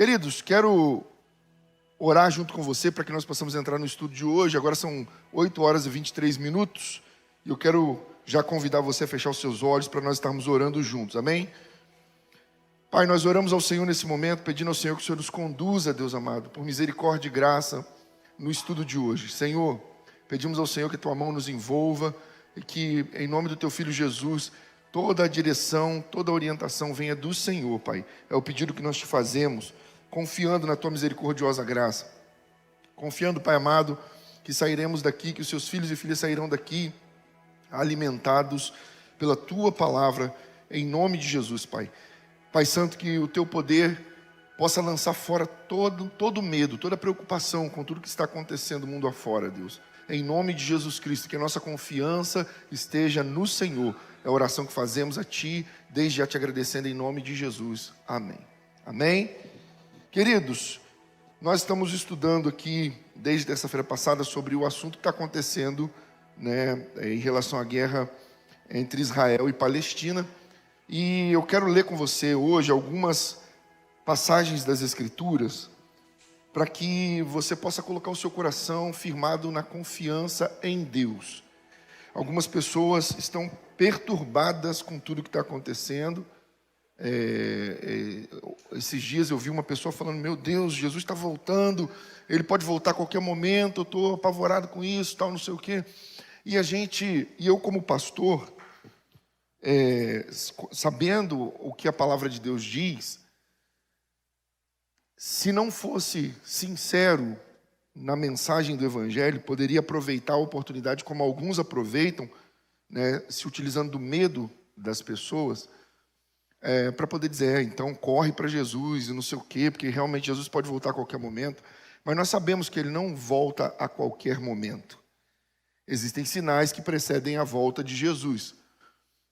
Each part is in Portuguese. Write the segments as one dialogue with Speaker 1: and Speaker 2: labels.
Speaker 1: Queridos, quero orar junto com você para que nós possamos entrar no estudo de hoje. Agora são 8 horas e 23 minutos. E eu quero já convidar você a fechar os seus olhos para nós estarmos orando juntos, amém? Pai, nós oramos ao Senhor nesse momento, pedindo ao Senhor que o Senhor nos conduza, Deus amado, por misericórdia e graça no estudo de hoje. Senhor, pedimos ao Senhor que a Tua mão nos envolva e que, em nome do Teu Filho Jesus, toda a direção, toda a orientação venha do Senhor, Pai. É o pedido que nós te fazemos, confiando na Tua misericordiosa graça. Confiando, Pai amado, que sairemos daqui, que os Seus filhos e filhas sairão daqui alimentados pela Tua palavra, em nome de Jesus, Pai. Pai Santo, que o Teu poder possa lançar fora todo medo, toda preocupação com tudo que está acontecendo mundo afora, Deus. Em nome de Jesus Cristo, que a nossa confiança esteja no Senhor. É a oração que fazemos a Ti, desde já te agradecendo em nome de Jesus. Amém. Amém. Queridos, nós estamos estudando aqui, desde terça-feira passada, sobre o assunto que está acontecendo, né, em relação à guerra entre Israel e Palestina. E eu quero ler com você hoje algumas passagens das Escrituras para que você possa colocar o seu coração firmado na confiança em Deus. Algumas pessoas estão perturbadas com tudo que está acontecendo. Esses dias eu vi uma pessoa falando: meu Deus, Jesus está voltando, Ele pode voltar a qualquer momento, eu estou apavorado com isso, tal, não sei o quê. E eu como pastor, sabendo o que a palavra de Deus diz, se não fosse sincero na mensagem do Evangelho, poderia aproveitar a oportunidade como alguns aproveitam, né, se utilizando do medo das pessoas, para poder dizer, então corre para Jesus e não sei o quê, porque realmente Jesus pode voltar a qualquer momento. Mas nós sabemos que Ele não volta a qualquer momento. Existem sinais que precedem a volta de Jesus.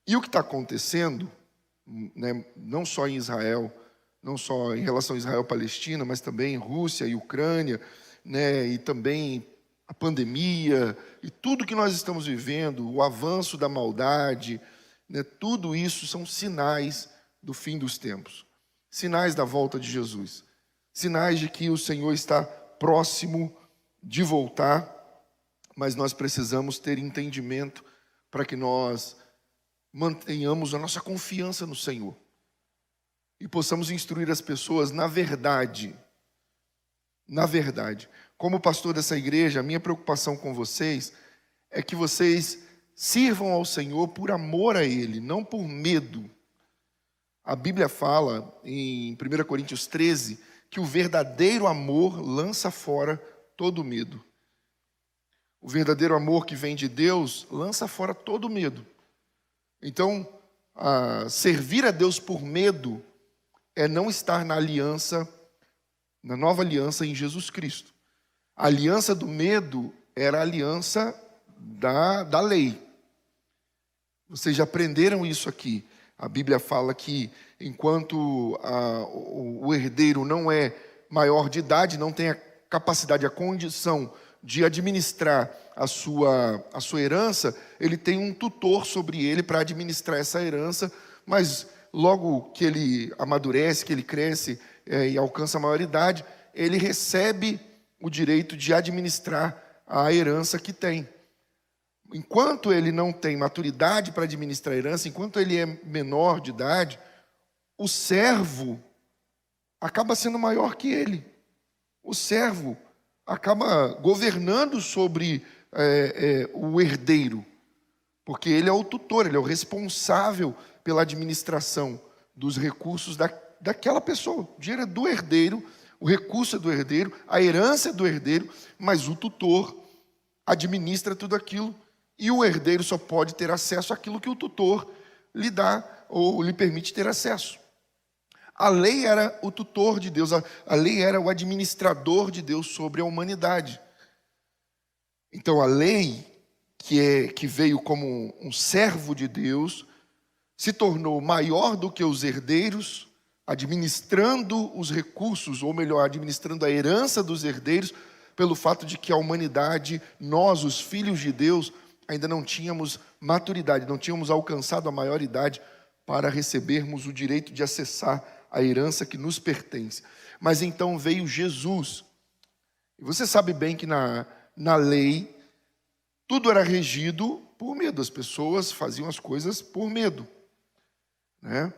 Speaker 1: E o que está acontecendo, né, não só em Israel, não só em relação a Israel-Palestina, mas também em Rússia e Ucrânia, né, e também a pandemia, e tudo que nós estamos vivendo, o avanço da maldade, né, tudo isso são sinais do fim dos tempos, sinais da volta de Jesus, sinais de que o Senhor está próximo de voltar, mas nós precisamos ter entendimento para que nós mantenhamos a nossa confiança no Senhor e possamos instruir as pessoas na verdade. Na verdade, como pastor dessa igreja, a minha preocupação com vocês é que vocês sirvam ao Senhor por amor a Ele, não por medo. A Bíblia fala em 1 Coríntios 13 que o verdadeiro amor lança fora todo medo. O verdadeiro amor que vem de Deus lança fora todo medo. Então, servir a Deus por medo é não estar na aliança, na nova aliança em Jesus Cristo. A aliança do medo era a aliança da lei. Vocês já aprenderam isso aqui. A Bíblia fala que enquanto o herdeiro não é maior de idade, não tem a capacidade, a condição de administrar a sua herança, ele tem um tutor sobre ele para administrar essa herança, mas logo que ele amadurece, que ele cresce e alcança a maioridade, ele recebe o direito de administrar a herança que tem. Enquanto ele não tem maturidade para administrar a herança, enquanto ele é menor de idade, o servo acaba sendo maior que ele. O servo acaba governando sobre o herdeiro, porque ele é o tutor, ele é o responsável pela administração dos recursos daquela pessoa. O dinheiro é do herdeiro, o recurso é do herdeiro, a herança é do herdeiro, mas o tutor administra tudo aquilo e o herdeiro só pode ter acesso àquilo que o tutor lhe dá ou lhe permite ter acesso. A lei era o tutor de Deus, a lei era o administrador de Deus sobre a humanidade. Então a lei, que veio como um servo de Deus, se tornou maior do que os herdeiros, administrando os recursos, ou melhor, administrando a herança dos herdeiros, pelo fato de que a humanidade, nós, os filhos de Deus, ainda não tínhamos maturidade, não tínhamos alcançado a maioridade para recebermos o direito de acessar a herança que nos pertence. Mas então veio Jesus. E você sabe bem que na lei, tudo era regido por medo. As pessoas faziam as coisas por medo, né?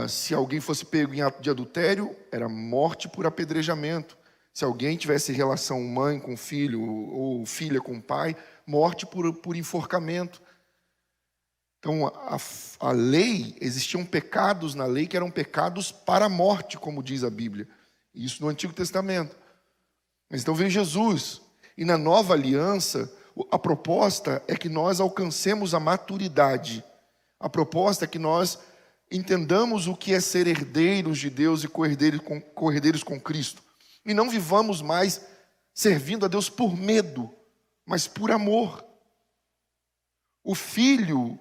Speaker 1: Se alguém fosse pego em ato de adultério, era morte por apedrejamento. Se alguém tivesse relação mãe com filho ou filha com pai, morte por enforcamento. Então, a lei, existiam pecados na lei que eram pecados para a morte, como diz a Bíblia. Isso no Antigo Testamento. Mas então veio Jesus. E na nova aliança, a proposta é que nós alcancemos a maturidade. A proposta é que nós entendamos o que é ser herdeiros de Deus e co-herdeiros com Cristo. E não vivamos mais servindo a Deus por medo, mas por amor. O filho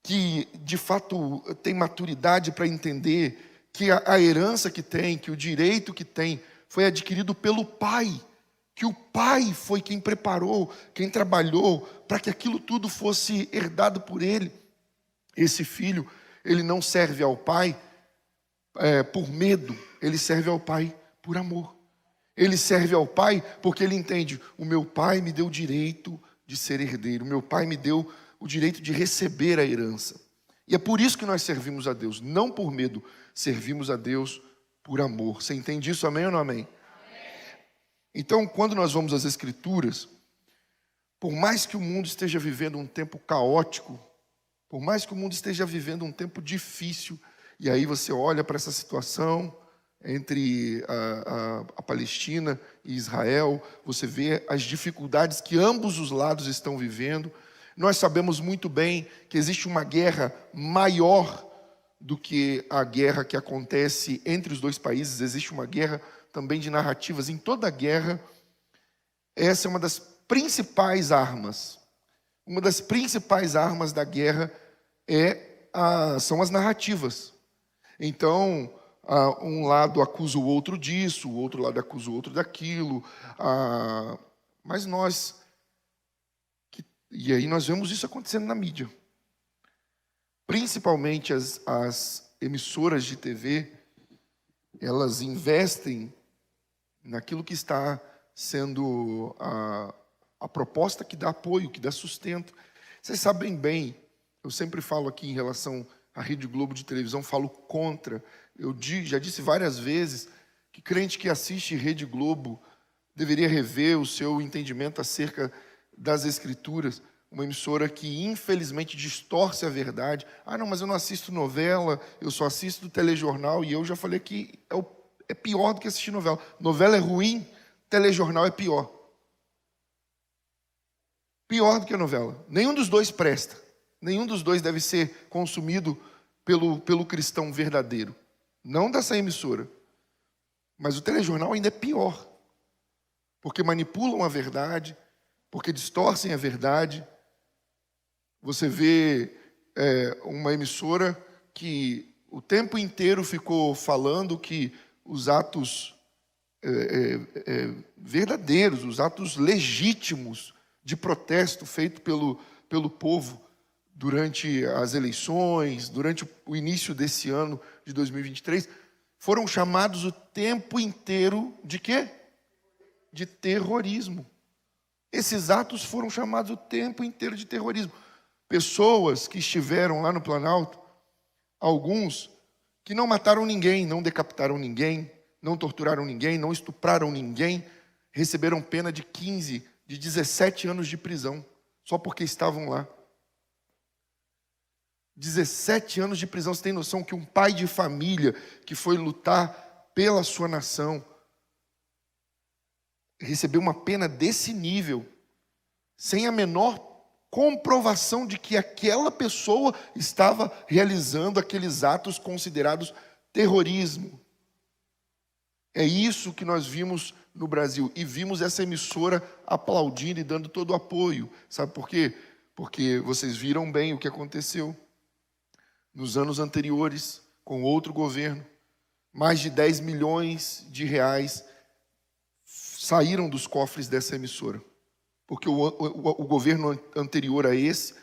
Speaker 1: que de fato tem maturidade para entender que a herança que tem, que o direito que tem, foi adquirido pelo pai. Que o pai foi quem preparou, quem trabalhou para que aquilo tudo fosse herdado por ele. Esse filho, ele não serve ao pai por medo, ele serve ao pai por amor. Ele serve ao pai porque ele entende, o meu pai me deu o direito de ser herdeiro, o meu pai me deu o direito de receber a herança. E é por isso que nós servimos a Deus, não por medo, servimos a Deus por amor. Você entende isso, amém ou não amém? Então, quando nós vamos às Escrituras, por mais que o mundo esteja vivendo um tempo caótico, por mais que o mundo esteja vivendo um tempo difícil, e aí você olha para essa situação entre a Palestina e Israel, você vê as dificuldades que ambos os lados estão vivendo. Nós sabemos muito bem que existe uma guerra maior do que a guerra que acontece entre os dois países, existe uma guerra também de narrativas. Em toda a guerra, essa é uma das principais armas. Uma das principais armas da guerra são as narrativas. Então, um lado acusa o outro disso, o outro lado acusa o outro daquilo. Mas e aí nós vemos isso acontecendo na mídia. Principalmente as emissoras de TV, elas investem naquilo que está sendo a proposta que dá apoio, que dá sustento. Vocês sabem bem, eu sempre falo aqui em relação à Rede Globo de televisão, falo contra. Eu já disse várias vezes que crente que assiste Rede Globo deveria rever o seu entendimento acerca das Escrituras. Uma emissora que infelizmente distorce a verdade. Não, mas eu não assisto novela, eu só assisto telejornal. E eu já falei que é pior do que assistir novela. Novela é ruim, telejornal é pior. Pior do que a novela. Nenhum dos dois presta. Nenhum dos dois deve ser consumido pelo cristão verdadeiro. Não dessa emissora. Mas o telejornal ainda é pior. Porque manipulam a verdade, porque distorcem a verdade. Você vê uma emissora que o tempo inteiro ficou falando que os atos verdadeiros, os atos legítimos de protesto feito pelo povo durante as eleições, durante o início desse ano de 2023, foram chamados o tempo inteiro de quê? De terrorismo. Esses atos foram chamados o tempo inteiro de terrorismo. Pessoas que estiveram lá no Planalto, alguns que não mataram ninguém, não decapitaram ninguém, não torturaram ninguém, não estupraram ninguém, receberam pena de 15, de 17 anos de prisão, só porque estavam lá. 17 anos de prisão. Você tem noção que um pai de família que foi lutar pela sua nação recebeu uma pena desse nível, sem a menor comprovação de que aquela pessoa estava realizando aqueles atos considerados terrorismo. É isso que nós vimos no Brasil. E vimos essa emissora aplaudindo e dando todo o apoio. Sabe por quê? Porque vocês viram bem o que aconteceu. Nos anos anteriores, com outro governo, mais de 10 milhões de reais saíram dos cofres dessa emissora. Porque o governo anterior a esse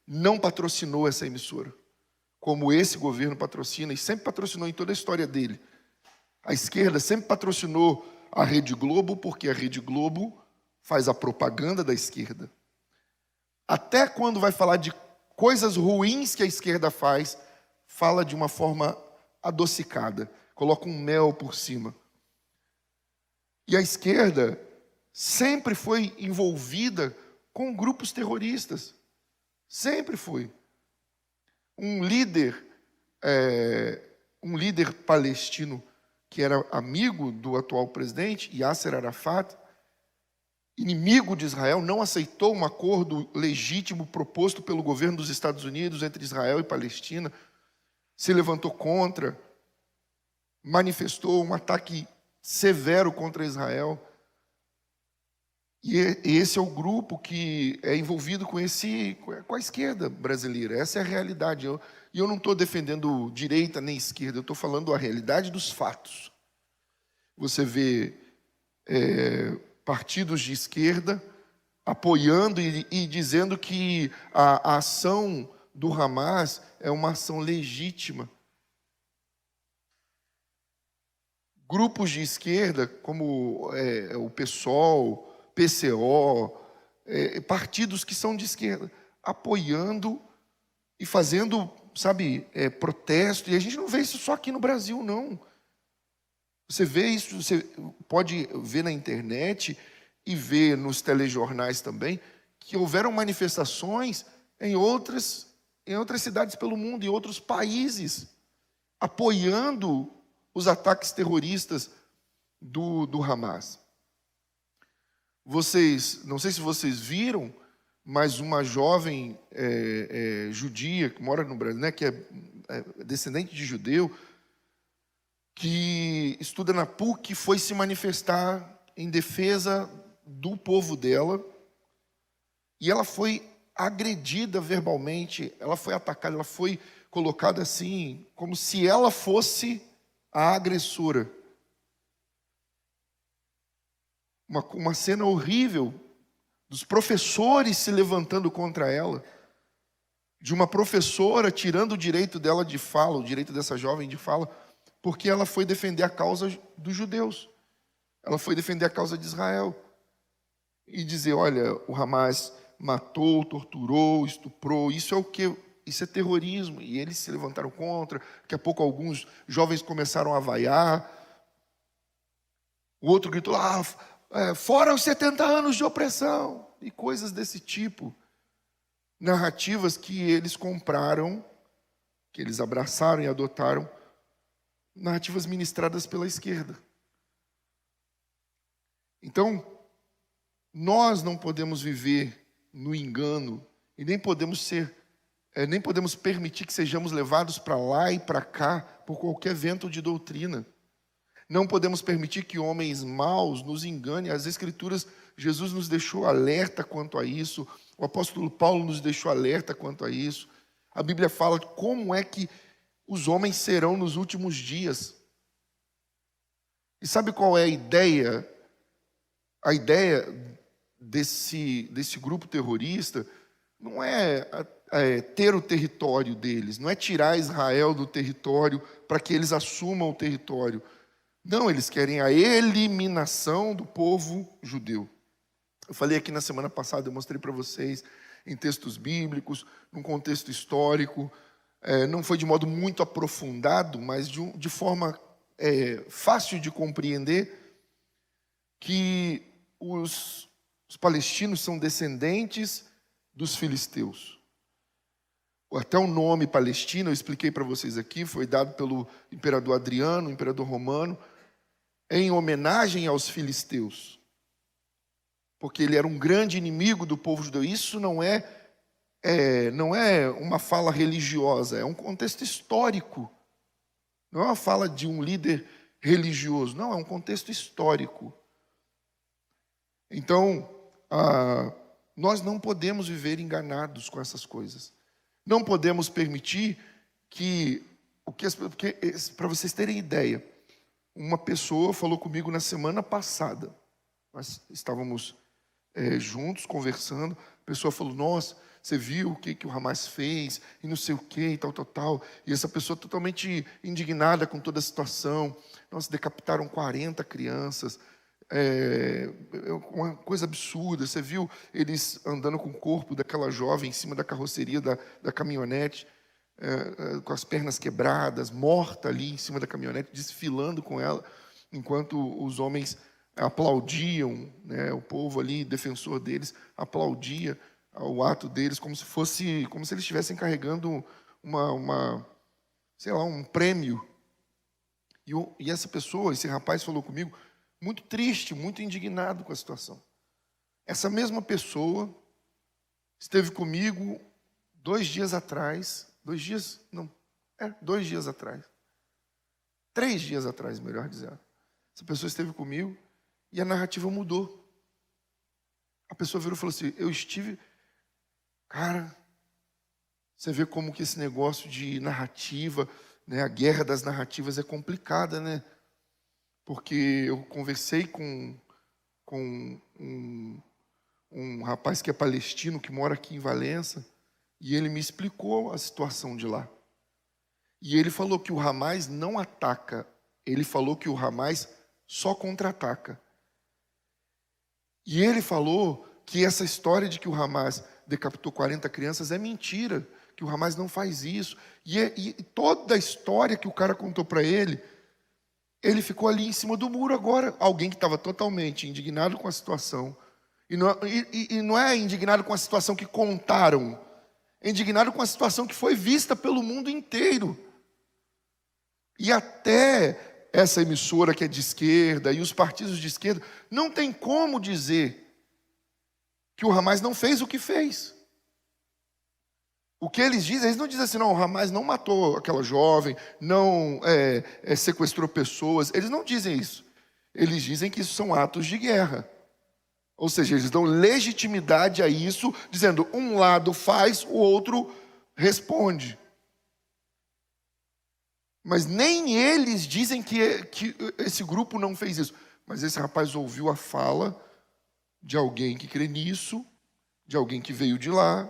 Speaker 1: não patrocinou essa emissora. como esse governo patrocina, e sempre patrocinou em toda a história dele. A esquerda sempre patrocinou a Rede Globo, porque a Rede Globo faz a propaganda da esquerda. Até quando vai falar de coisas ruins que a esquerda faz, fala de uma forma adocicada, coloca um mel por cima. E a esquerda sempre foi envolvida com grupos terroristas. Sempre foi. Um líder palestino que era amigo do atual presidente, Yasser Arafat, inimigo de Israel, não aceitou um acordo legítimo proposto pelo governo dos Estados Unidos entre Israel e Palestina, se levantou contra, manifestou um ataque severo contra Israel. E esse é o grupo que é envolvido com a esquerda brasileira. Essa é a realidade. E eu não estou defendendo direita nem esquerda, eu estou falando a realidade dos fatos. Você vê partidos de esquerda apoiando e dizendo que a ação do Hamas é uma ação legítima. Grupos de esquerda, como o PSOL, PCO, partidos que são de esquerda, apoiando e fazendo, protesto. E a gente não vê isso só aqui no Brasil, não. Você vê isso, você pode ver na internet e ver nos telejornais também, que houveram manifestações em outras cidades pelo mundo, em outros países, apoiando os ataques terroristas do Hamas. Não sei se vocês viram, mas uma jovem judia que mora no Brasil, que é descendente de judeu, que estuda na PUC, foi se manifestar em defesa do povo dela, e ela foi agredida verbalmente, ela foi atacada, ela foi colocada assim, como se ela fosse a agressora. Uma cena horrível dos professores se levantando contra ela, de uma professora tirando o direito dela de fala, o direito dessa jovem de fala, porque ela foi defender a causa dos judeus. Ela foi defender a causa de Israel. E dizer, olha, o Hamas matou, torturou, estuprou, isso é o quê? Isso é terrorismo. E eles se levantaram contra. Daqui a pouco alguns jovens começaram a vaiar. O outro gritou, fora os 70 anos de opressão. E coisas desse tipo. Narrativas que eles compraram, que eles abraçaram e adotaram, narrativas ministradas pela esquerda. Então, nós não podemos viver no engano e nem podemos permitir que sejamos levados para lá e para cá por qualquer vento de doutrina. Não podemos permitir que homens maus nos enganem. As Escrituras, Jesus nos deixou alerta quanto a isso. O apóstolo Paulo nos deixou alerta quanto a isso. A Bíblia fala de como é que os homens serão nos últimos dias. E sabe qual é a ideia? A ideia desse grupo terrorista não é ter o território deles, não é tirar Israel do território para que eles assumam o território. Não, eles querem a eliminação do povo judeu. Eu falei aqui na semana passada, eu mostrei para vocês em textos bíblicos, num contexto histórico, não foi de modo muito aprofundado, mas de forma fácil de compreender, que os palestinos são descendentes dos filisteus. Até o nome Palestina, eu expliquei para vocês aqui, foi dado pelo imperador Adriano, imperador romano, em homenagem aos filisteus. Porque ele era um grande inimigo do povo judeu. Isso não é uma fala religiosa, é um contexto histórico. Não é uma fala de um líder religioso, não, é um contexto histórico. Então, nós não podemos viver enganados com essas coisas. Não podemos permitir porque para vocês terem ideia, uma pessoa falou comigo na semana passada, nós estávamos juntos conversando, a pessoa falou, nossa, você viu o que o Hamas fez, e não sei o que, e tal, tal, tal. E essa pessoa totalmente indignada com toda a situação. Nossa, decapitaram 40 crianças. Uma coisa absurda. Você viu eles andando com o corpo daquela jovem em cima da carroceria da caminhonete, com as pernas quebradas, morta ali em cima da caminhonete, desfilando com ela, enquanto os homens aplaudiam, né, o povo ali, defensor deles, aplaudia o ato deles como se eles estivessem carregando sei lá, um prêmio. E essa pessoa, esse rapaz falou comigo, muito triste, muito indignado com a situação. Essa mesma pessoa esteve comigo 2 dias atrás, 2 dias, não, 2 dias atrás, 3 dias atrás, melhor dizendo. Essa pessoa esteve comigo e a narrativa mudou. A pessoa virou e falou assim, eu estive... Cara, você vê como que esse negócio de narrativa, né, a guerra das narrativas é complicada, né? Porque eu conversei com um rapaz que é palestino, que mora aqui em Valença, e ele me explicou a situação de lá. E ele falou que o Hamas não ataca, ele falou que o Hamas só contra-ataca. E ele falou que essa história de que o Hamas decapitou 40 crianças é mentira, que o Hamas não faz isso. E toda a história que o cara contou para ele ficou ali em cima do muro agora. Alguém que estava totalmente indignado com a situação. E não é indignado com a situação que contaram, é indignado com a situação que foi vista pelo mundo inteiro. E até essa emissora que é de esquerda e os partidos de esquerda não tem como dizer que o Hamas não fez o que fez. O que eles dizem, eles não dizem assim, não, o Hamas não matou aquela jovem, não sequestrou pessoas. Eles não dizem isso. Eles dizem que isso são atos de guerra. Ou seja, eles dão legitimidade a isso, dizendo, um lado faz, o outro responde. Mas nem eles dizem que esse grupo não fez isso. Mas esse rapaz ouviu a fala de alguém que crê nisso, de alguém que veio de lá,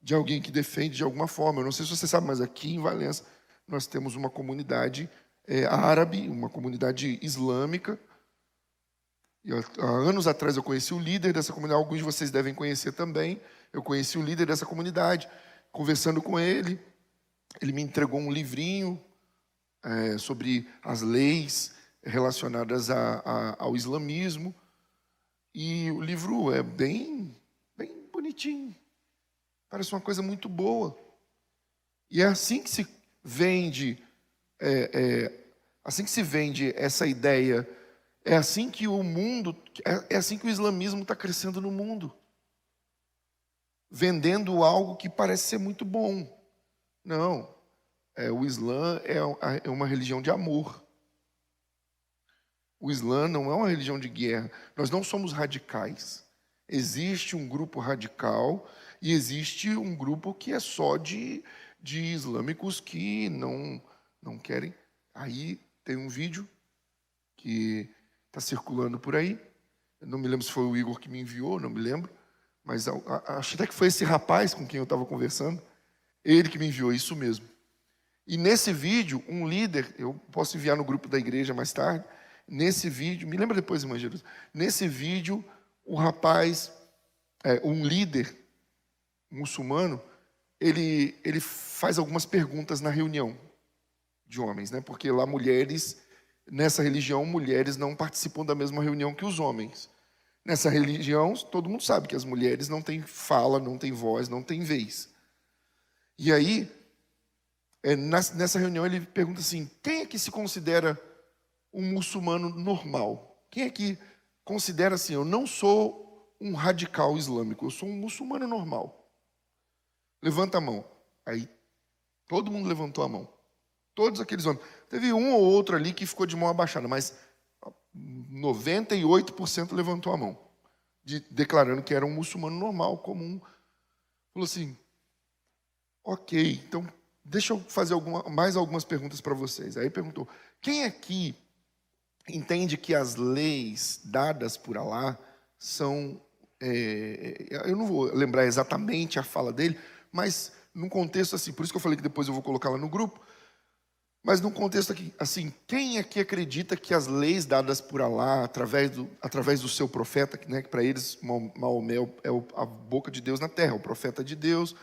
Speaker 1: de alguém que defende de alguma forma. Eu não sei se você sabe, mas aqui em Valença nós temos uma comunidade árabe, uma comunidade islâmica. E há anos atrás eu conheci o líder dessa comunidade, alguns de vocês devem conhecer também. Eu conheci o líder dessa comunidade, conversando com ele. Ele me entregou um livrinho sobre as leis relacionadas ao islamismo. E o livro é bem bonitinho. Parece uma coisa muito boa. E é assim que se vende, assim que se vende essa ideia. É assim que o mundo, é assim que o islamismo está crescendo no mundo. Vendendo algo que parece ser muito bom. Não. O Islã é uma religião de amor. O Islã não é uma religião de guerra. Nós não somos radicais. Existe um grupo radical e existe um grupo que é só de islâmicos que não querem. Aí tem um vídeo que está circulando por aí. Eu não me lembro se foi o Igor que me enviou, não me lembro. Mas acho até que foi esse rapaz com quem eu estava conversando. Ele que me enviou, isso mesmo. E nesse vídeo, um líder, eu posso enviar no grupo da igreja mais tarde, nesse vídeo, me lembra depois, irmã Jesus, nesse vídeo, o rapaz, um líder muçulmano, ele faz algumas perguntas na reunião de homens, né? Porque lá mulheres, nessa religião, mulheres não participam da mesma reunião que os homens. Nessa religião, todo mundo sabe que as mulheres não têm fala, não têm voz, não têm vez. E aí, nessa reunião, ele pergunta assim, quem é que se considera um muçulmano normal? Quem é que considera assim, eu não sou um radical islâmico, eu sou um muçulmano normal? Levanta a mão. Aí, todo mundo levantou a mão. Todos aqueles homens. Teve um ou outro ali que ficou de mão abaixada, mas 98% levantou a mão, declarando que era um muçulmano normal, comum. Falou assim, ok, então deixa eu fazer mais algumas perguntas para vocês. Aí perguntou, quem aqui entende que as leis dadas por Alá são eu não vou lembrar exatamente a fala dele, mas num contexto assim, por isso que eu falei que depois eu vou colocar lá no grupo, mas num contexto aqui, assim, quem aqui acredita que as leis dadas por Alá, através do seu profeta, né, que para eles Maomé é a boca de Deus na terra, o profeta de Deus,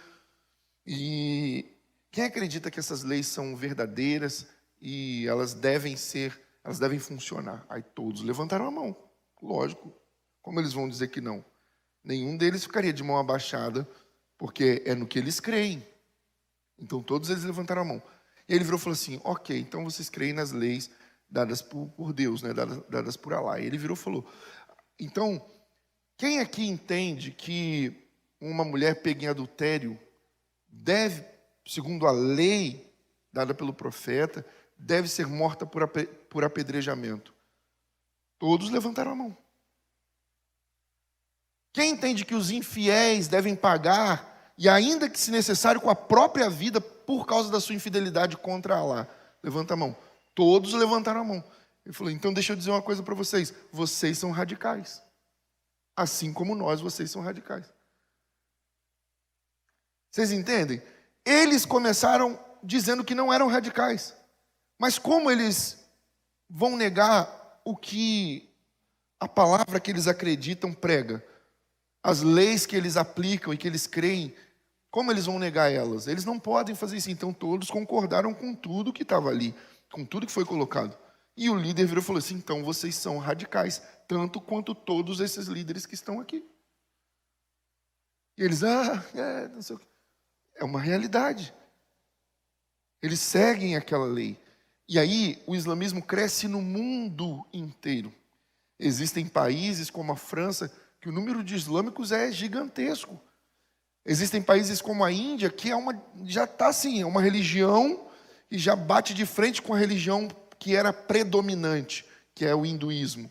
Speaker 1: e quem acredita que essas leis são verdadeiras e elas devem funcionar? Aí todos levantaram a mão, lógico, como eles vão dizer que não? Nenhum deles ficaria de mão abaixada, porque é no que eles creem. Então todos eles levantaram a mão. E ele virou e falou assim, ok, então vocês creem nas leis dadas por Deus, né, dadas por Alá. E ele virou e falou, então, quem aqui entende que uma mulher pega em adultério deve, segundo a lei dada pelo profeta, deve ser morta por apedrejamento? Todos levantaram a mão. Quem entende que os infiéis devem pagar, e ainda que se necessário, com a própria vida, por causa da sua infidelidade contra Alá? Levanta a mão. Todos levantaram a mão. Ele falou, então deixa eu dizer uma coisa para vocês. Vocês são radicais. Assim como nós, vocês são radicais. Vocês entendem? Eles começaram dizendo que não eram radicais. Mas como eles vão negar o que a palavra que eles acreditam prega? As leis que eles aplicam e que eles creem, como eles vão negar elas? Eles não podem fazer isso. Então todos concordaram com tudo que estava ali, com tudo que foi colocado. E o líder virou e falou assim, então vocês são radicais, tanto quanto todos esses líderes que estão aqui. E eles, não sei o que. É uma realidade. Eles seguem aquela lei. E aí o islamismo cresce no mundo inteiro. Existem países como a França, que o número de islâmicos é gigantesco. Existem países como a Índia, que já está assim, é uma religião e já bate de frente com a religião que era predominante, que é o hinduísmo.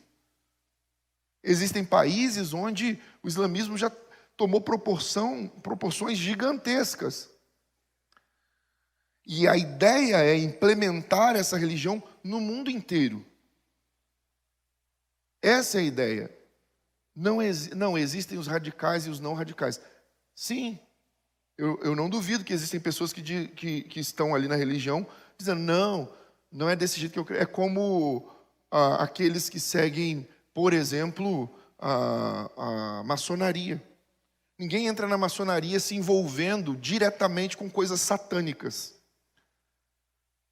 Speaker 1: Existem países onde o islamismo já tomou proporções gigantescas. E a ideia é implementar essa religião no mundo inteiro. Essa é a ideia. Não existem os radicais e os não radicais. Sim, eu não duvido que existem pessoas que estão ali na religião dizendo, não é desse jeito que eu creio. É como aqueles que seguem, por exemplo, a maçonaria. Ninguém entra na maçonaria se envolvendo diretamente com coisas satânicas.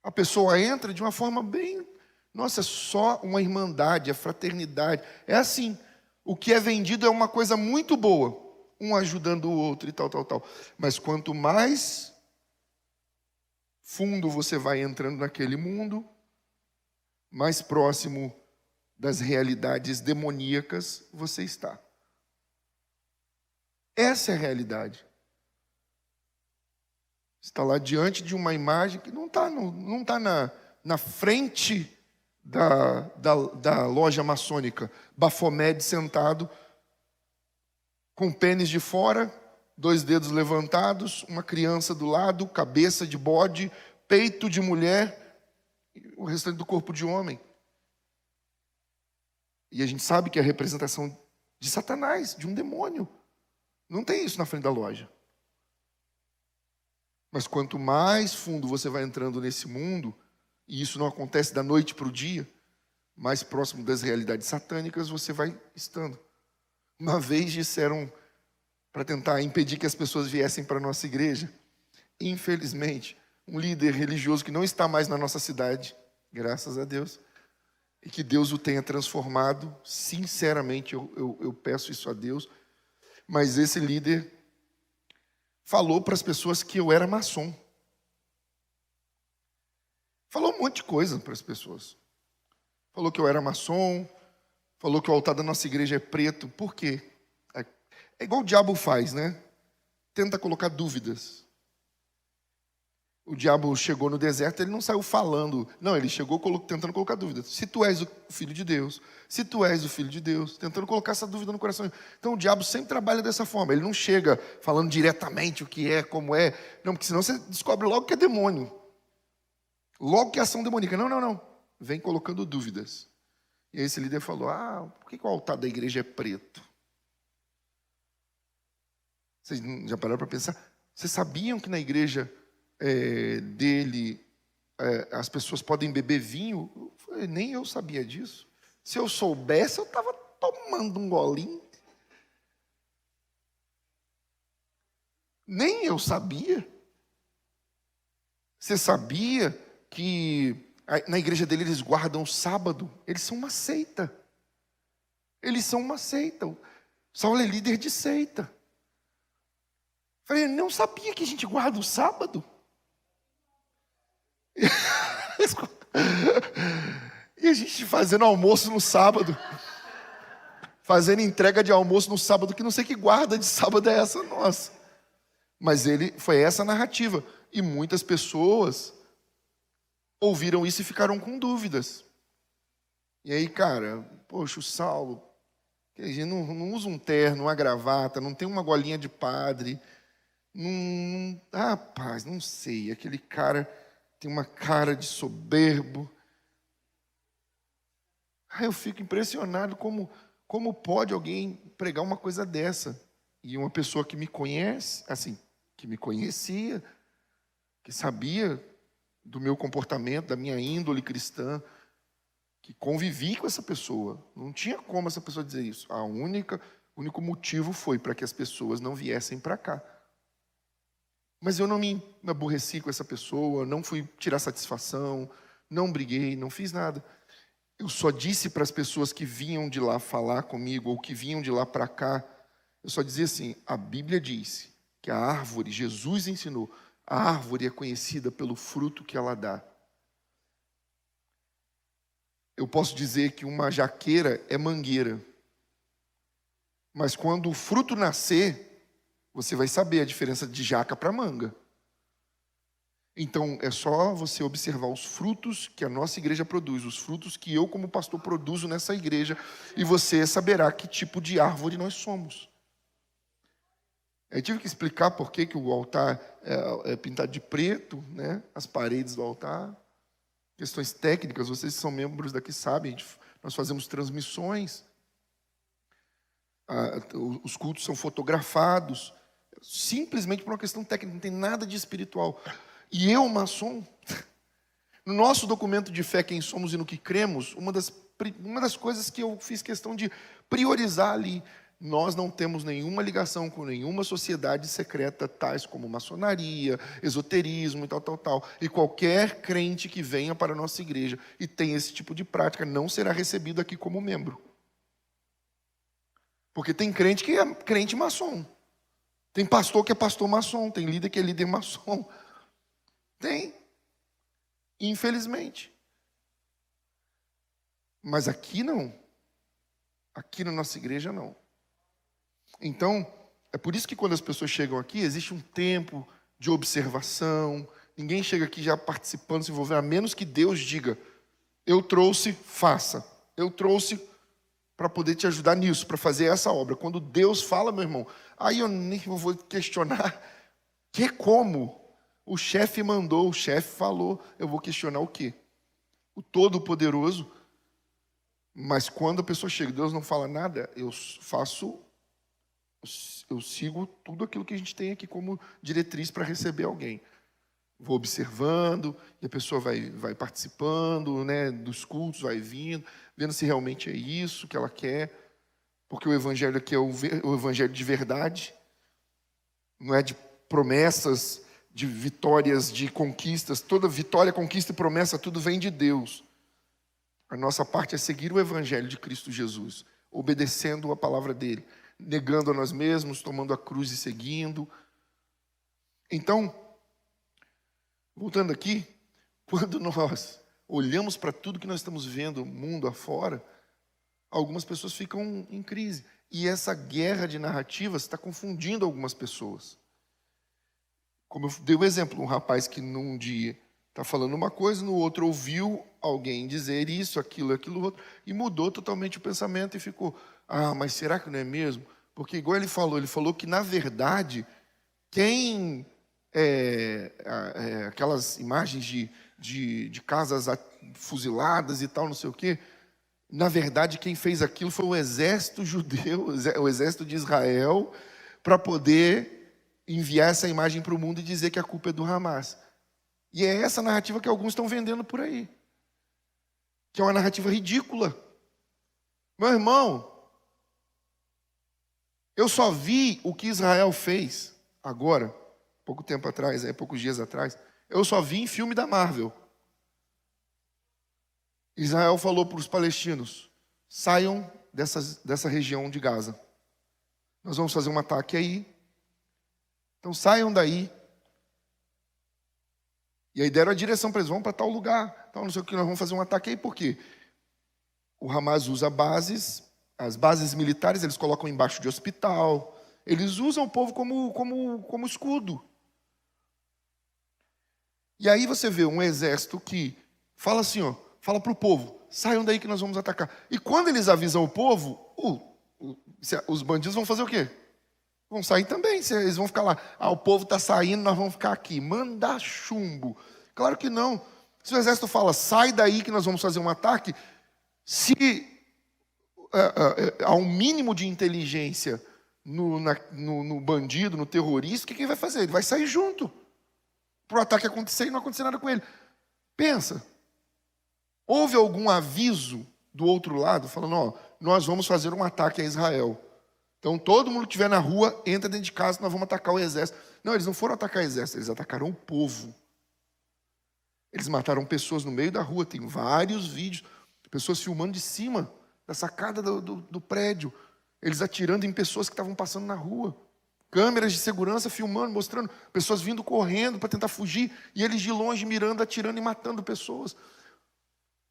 Speaker 1: A pessoa entra de uma forma bem... Nossa, é só uma irmandade, é fraternidade. É assim. O que é vendido é uma coisa muito boa. Um ajudando o outro e tal. Mas quanto mais fundo você vai entrando naquele mundo, mais próximo das realidades demoníacas você está. Essa é a realidade. Está lá diante de uma imagem que não está na frente da loja maçônica. Baphomet sentado, com o pênis de fora, 2 dedos levantados, uma criança do lado, cabeça de bode, peito de mulher, e o restante do corpo de homem. E a gente sabe que é a representação de Satanás, de um demônio. Não tem isso na frente da loja. Mas quanto mais fundo você vai entrando nesse mundo, e isso não acontece da noite para o dia, mais próximo das realidades satânicas você vai estando. Uma vez disseram, para tentar impedir que as pessoas viessem para a nossa igreja, infelizmente, um líder religioso que não está mais na nossa cidade, graças a Deus, e que Deus o tenha transformado, sinceramente eu peço isso a Deus, mas esse líder falou para as pessoas que eu era maçom. Falou um monte de coisa para as pessoas. Falou que eu era maçom, falou que o altar da nossa igreja é preto. Por quê? É igual o diabo faz, né? Tenta colocar dúvidas. O diabo chegou no deserto, ele não saiu falando. Não, ele chegou tentando colocar dúvidas. Se tu és o filho de Deus, se tu és o filho de Deus, tentando colocar essa dúvida no coração. Então o diabo sempre trabalha dessa forma. Ele não chega falando diretamente o que é, como é. Não, porque senão você descobre logo que é demônio. Logo que é ação demoníaca. Não. Vem colocando dúvidas. E aí esse líder falou, por que o altar da igreja é preto? Vocês já pararam para pensar? Vocês sabiam que na igreja dele as pessoas podem beber vinho? Nem eu sabia disso. Se eu soubesse, eu estava tomando um golinho. Nem eu sabia. Você sabia que na igreja dele eles guardam o sábado? Eles são uma seita. Eles são uma seita. O Saulo é líder de seita. Falei, não sabia que a gente guarda o sábado? E a gente fazendo almoço no sábado. Fazendo entrega de almoço no sábado, que não sei que guarda de sábado é essa nossa. Mas foi essa a narrativa. E muitas pessoas ouviram isso e ficaram com dúvidas. E aí, cara, poxa, o Saulo, a gente não usa um terno, uma gravata, não tem uma golinha de padre. Rapaz, não sei, aquele cara tem uma cara de soberbo. Eu fico impressionado como pode alguém pregar uma coisa dessa. E uma pessoa que me conhece, assim, que me conhecia, que sabia do meu comportamento, da minha índole cristã, que convivi com essa pessoa. Não tinha como essa pessoa dizer isso. O único motivo foi para que as pessoas não viessem para cá. Mas eu não me aborreci com essa pessoa, não fui tirar satisfação, não briguei, não fiz nada. Eu só disse para as pessoas que vinham de lá falar comigo, ou que vinham de lá para cá, eu só dizia assim, a Bíblia diz que a árvore, Jesus ensinou, a árvore é conhecida pelo fruto que ela dá. Eu posso dizer que uma jaqueira é mangueira. Mas quando o fruto nascer, você vai saber a diferença de jaca para manga. Então, é só você observar os frutos que a nossa igreja produz, os frutos que eu, como pastor, produzo nessa igreja, e você saberá que tipo de árvore nós somos. Eu tive que explicar por que o altar é pintado de preto, né? As paredes do altar. Questões técnicas, vocês que são membros daqui sabem, nós fazemos transmissões. Os cultos são fotografados, simplesmente por uma questão técnica, não tem nada de espiritual. E eu, maçom, no nosso documento de fé, quem somos e no que cremos, uma das coisas que eu fiz questão de priorizar ali, nós não temos nenhuma ligação com nenhuma sociedade secreta, tais como maçonaria, esoterismo e tal. E qualquer crente que venha para a nossa igreja e tenha esse tipo de prática, não será recebido aqui como membro. Porque tem crente que é crente maçom. Tem pastor que é pastor maçom, tem líder que é líder maçom. Tem. Infelizmente. Mas aqui não. Aqui na nossa igreja não. Então, é por isso que quando as pessoas chegam aqui, existe um tempo de observação. Ninguém chega aqui já participando, se envolvendo, a menos que Deus diga, eu trouxe, faça. Eu trouxe para poder te ajudar nisso, para fazer essa obra. Quando Deus fala, meu irmão, aí eu nem vou questionar que como o chefe mandou, o chefe falou, eu vou questionar o quê? O Todo-Poderoso. Mas quando a pessoa chega, Deus não fala nada, eu sigo tudo aquilo que a gente tem aqui como diretriz para receber alguém. Vou observando, e a pessoa vai participando, né, dos cultos, vai vindo, vendo se realmente é isso que ela quer, porque o evangelho aqui é o evangelho de verdade, não é de promessas, de vitórias, de conquistas. Toda vitória, conquista e promessa, tudo vem de Deus. A nossa parte é seguir o evangelho de Cristo Jesus, obedecendo a palavra dele, negando a nós mesmos, tomando a cruz e seguindo. Então, voltando aqui, quando nós olhamos para tudo que nós estamos vendo, mundo afora, algumas pessoas ficam em crise. E essa guerra de narrativas está confundindo algumas pessoas. Como eu dei o exemplo, um rapaz que num dia está falando uma coisa, no outro ouviu alguém dizer isso, aquilo, outro, e mudou totalmente o pensamento e ficou, mas será que não é mesmo? Porque igual ele falou que na verdade, quem aquelas imagens de casas fuziladas e tal, não sei o quê, na verdade quem fez aquilo foi o exército judeu, o exército de Israel, para poder enviar essa imagem para o mundo e dizer que a culpa é do Hamas. E é essa narrativa que alguns estão vendendo por aí, que é uma narrativa ridícula. Meu irmão, eu só vi o que Israel fez agora, pouco tempo atrás, poucos dias atrás, eu só vi em filme da Marvel. Israel falou para os palestinos: saiam dessa região de Gaza. Nós vamos fazer um ataque aí. Então saiam daí. E aí deram a direção para eles: vão para tal lugar, tal, não sei o que, nós vamos fazer um ataque aí. Por quê? O Hamas usa as bases militares, eles colocam embaixo de hospital. Eles usam o povo como escudo. E aí você vê um exército que fala assim, fala para o povo: saiam daí que nós vamos atacar. E quando eles avisam o povo, os bandidos vão fazer o quê? Vão sair também. Eles vão ficar lá: o povo está saindo, nós vamos ficar aqui. Manda chumbo. Claro que não. Se o exército fala: sai daí que nós vamos fazer um ataque, se há um mínimo de inteligência no bandido, no terrorista, o que ele vai fazer? Ele vai sair junto para o ataque acontecer e não acontecer nada com ele. Pensa, houve algum aviso do outro lado falando: nós vamos fazer um ataque a Israel. Então todo mundo que estiver na rua, entra dentro de casa, nós vamos atacar o exército. Não, eles não foram atacar o exército, eles atacaram o povo. Eles mataram pessoas no meio da rua, tem vários vídeos, pessoas filmando de cima da sacada do prédio, eles atirando em pessoas que estavam passando na rua. Câmeras de segurança filmando, mostrando pessoas vindo correndo para tentar fugir, e eles de longe mirando, atirando e matando pessoas.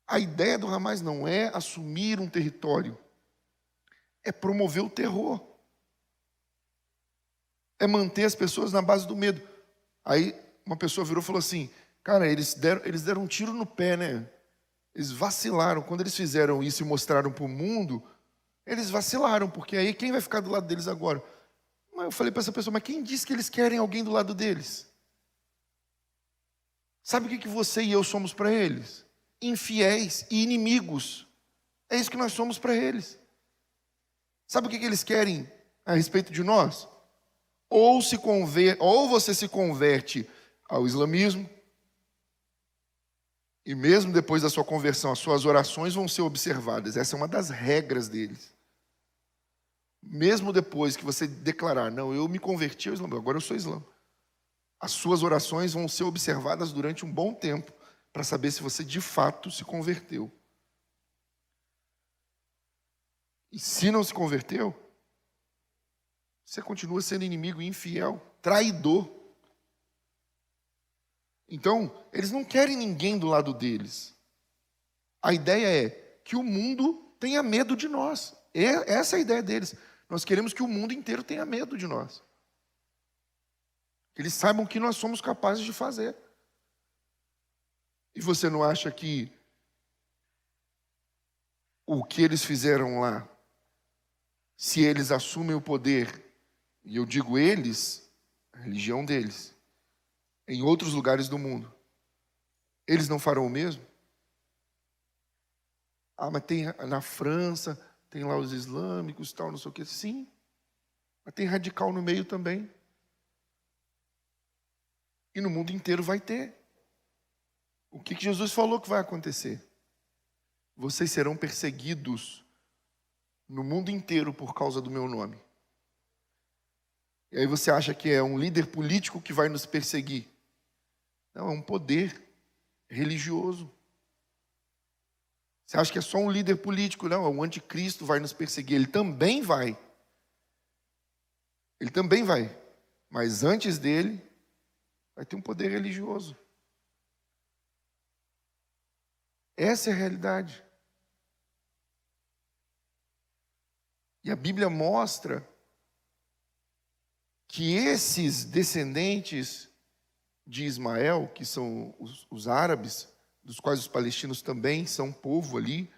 Speaker 1: A ideia do Hamas não é assumir um território, é promover o terror. É manter as pessoas na base do medo. Aí uma pessoa virou e falou assim: cara, eles deram um tiro no pé, né? Eles vacilaram. Quando eles fizeram isso e mostraram para o mundo, eles vacilaram, porque aí quem vai ficar do lado deles agora? Mas eu falei para essa pessoa: mas quem disse que eles querem alguém do lado deles? Sabe o que você e eu somos para eles? Infiéis e inimigos. É isso que nós somos para eles. Sabe o que eles querem a respeito de nós? Ou você se converte ao islamismo, e mesmo depois da sua conversão, as suas orações vão ser observadas. Essa é uma das regras deles. Mesmo depois que você declarar: não, eu me converti ao Islã, agora eu sou Islã, as suas orações vão ser observadas durante um bom tempo, para saber se você de fato se converteu. E se não se converteu, você continua sendo inimigo, infiel, traidor. Então, eles não querem ninguém do lado deles. A ideia é que o mundo tenha medo de nós. Essa é a ideia deles. Nós queremos que o mundo inteiro tenha medo de nós. Que eles saibam o que nós somos capazes de fazer. E você não acha que o que eles fizeram lá, se eles assumem o poder, e eu digo eles, a religião deles, em outros lugares do mundo, eles não farão o mesmo? Mas tem na França, tem lá os islâmicos, tal, não sei o quê. Sim, mas tem radical no meio também. E no mundo inteiro vai ter. O que Jesus falou que vai acontecer? Vocês serão perseguidos no mundo inteiro por causa do meu nome. E aí você acha que é um líder político que vai nos perseguir? Não, é um poder religioso. Você acha que é só um líder político? Não, é o anticristo vai nos perseguir. Ele também vai. Ele também vai. Mas antes dele, vai ter um poder religioso. Essa é a realidade. E a Bíblia mostra que esses descendentes de Ismael, que são os árabes, dos quais os palestinos também são povo ali,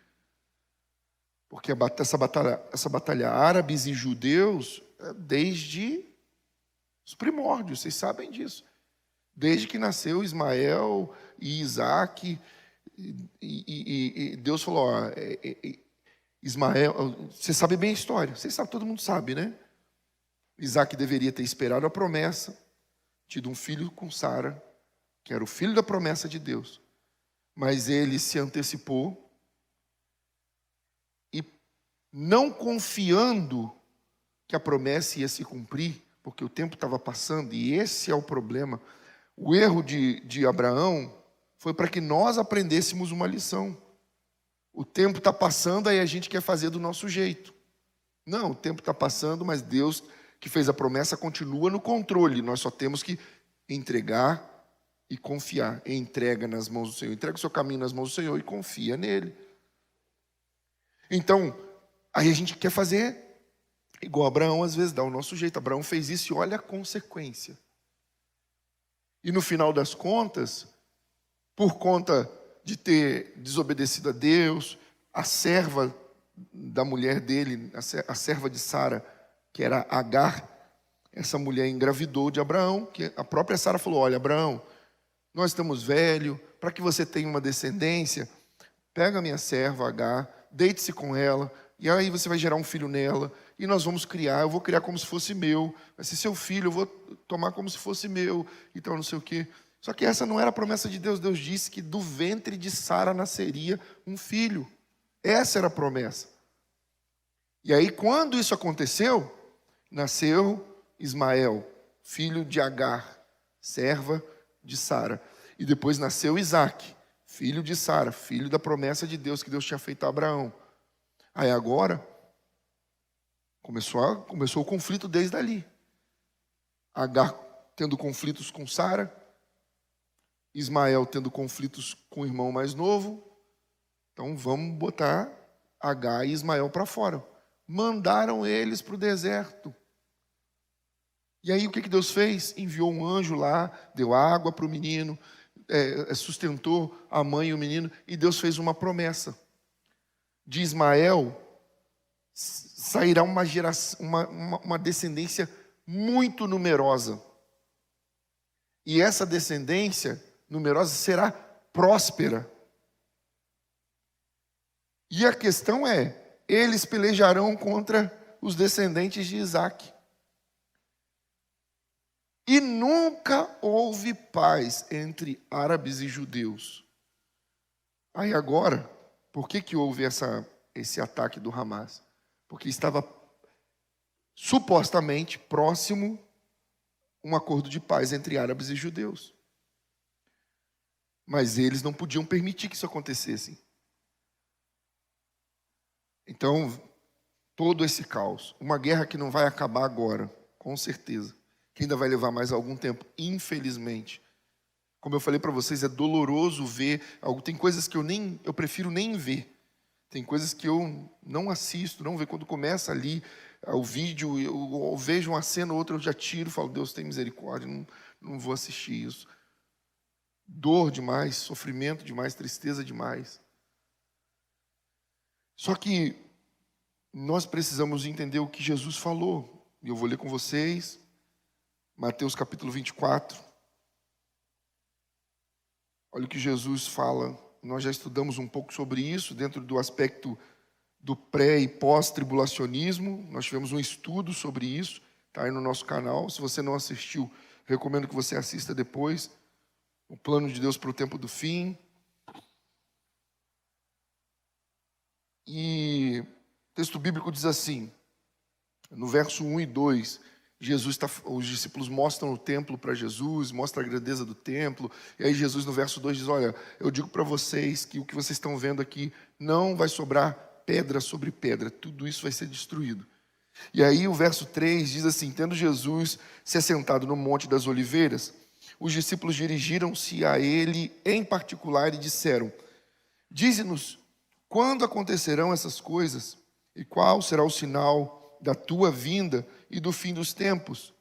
Speaker 1: porque essa batalha árabes e judeus, desde os primórdios, vocês sabem disso. Desde que nasceu Ismael e Isaac, e Deus falou: Ismael, você sabe bem a história, vocês sabem, todo mundo sabe, né? Isaac deveria ter esperado a promessa, tido um filho com Sara, que era o filho da promessa de Deus. Mas ele se antecipou e, não confiando que a promessa ia se cumprir, porque o tempo estava passando, e esse é o problema. O erro de Abraão foi para que nós aprendêssemos uma lição. O tempo está passando, aí a gente quer fazer do nosso jeito. Não, o tempo está passando, mas Deus que fez a promessa continua no controle. Nós só temos que entregar e confiar. Entrega nas mãos do Senhor. Entrega o seu caminho nas mãos do Senhor e confia nele. Então, aí a gente quer fazer igual Abraão, às vezes dá o nosso jeito. Abraão fez isso e olha a consequência. E no final das contas, por conta de ter desobedecido a Deus, a serva da mulher dele, a serva de Sara, que era Agar, essa mulher engravidou de Abraão, que a própria Sara falou: olha, Abraão, nós estamos velhos, para que você tenha uma descendência, pega a minha serva Agar, deite-se com ela, e aí você vai gerar um filho nela, e nós vamos criar, eu vou criar como se fosse meu, vai ser seu filho, eu vou tomar como se fosse meu, então não sei o quê. Só que essa não era a promessa de Deus. Deus disse que do ventre de Sara nasceria um filho. Essa era a promessa. E aí, quando isso aconteceu, nasceu Ismael, filho de Agar, serva de Sara. E depois nasceu Isaac, filho de Sara, filho da promessa de Deus que Deus tinha feito a Abraão. Aí agora, começou o conflito desde ali. Agar tendo conflitos com Sara, Ismael tendo conflitos com o irmão mais novo. Então vamos botar Agar e Ismael para fora. Mandaram eles para o deserto. E aí o que Deus fez? Enviou um anjo lá, deu água para o menino, sustentou a mãe e o menino, e Deus fez uma promessa. De Ismael sairá uma geração, uma descendência muito numerosa. E essa descendência numerosa será próspera. E a questão é, eles pelejarão contra os descendentes de Isaac. E nunca houve paz entre árabes e judeus. Aí agora, por que houve esse ataque do Hamas? Porque estava supostamente próximo um acordo de paz entre árabes e judeus. Mas eles não podiam permitir que isso acontecesse. Então, todo esse caos, uma guerra que não vai acabar agora, com certeza, que ainda vai levar mais algum tempo, infelizmente. Como eu falei para vocês, é doloroso ver, tem coisas que eu prefiro nem ver. Tem coisas que eu não assisto, não vejo. Quando começa ali o vídeo, eu vejo uma cena ou outra, eu já tiro, falo: Deus tem misericórdia, não vou assistir isso. Dor demais, sofrimento demais, tristeza demais. Só que nós precisamos entender o que Jesus falou. E eu vou ler com vocês, Mateus capítulo 24. Olha o que Jesus fala. Nós já estudamos um pouco sobre isso, dentro do aspecto do pré- e pós-tribulacionismo. Nós tivemos um estudo sobre isso, está aí no nosso canal. Se você não assistiu, recomendo que você assista depois. O plano de Deus para o tempo do fim. E o texto bíblico diz assim, no verso 1 e 2, os discípulos mostram o templo para Jesus, mostram a grandeza do templo, e aí Jesus no verso 2 diz: olha, eu digo para vocês que o que vocês estão vendo aqui não vai sobrar pedra sobre pedra, tudo isso vai ser destruído. E aí o verso 3 diz assim: tendo Jesus se assentado no Monte das Oliveiras, os discípulos dirigiram-se a ele em particular e disseram: dize-nos, quando acontecerão essas coisas? E qual será o sinal da tua vinda e do fim dos tempos?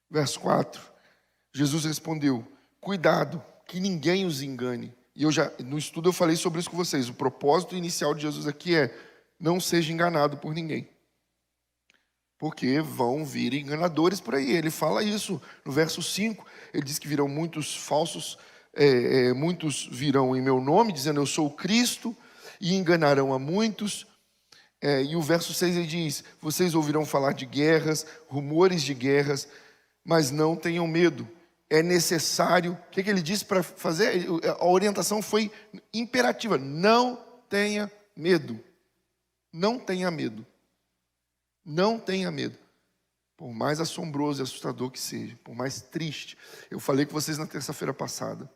Speaker 1: Verso 4. Jesus respondeu: cuidado, que ninguém os engane. E no estudo eu falei sobre isso com vocês. O propósito inicial de Jesus aqui é: não seja enganado por ninguém. Porque vão vir enganadores por aí. Ele fala isso no verso 5. Ele diz que virão muitos falsos, muitos virão em meu nome, dizendo: eu sou o Cristo, e enganarão a muitos. E o verso 6 ele diz: vocês ouvirão falar de guerras, rumores de guerras, mas não tenham medo. É necessário. O que ele disse para fazer? A orientação foi imperativa: não tenha medo. Não tenha medo. Não tenha medo. Por mais assombroso e assustador que seja, por mais triste. Eu falei com vocês na terça-feira passada.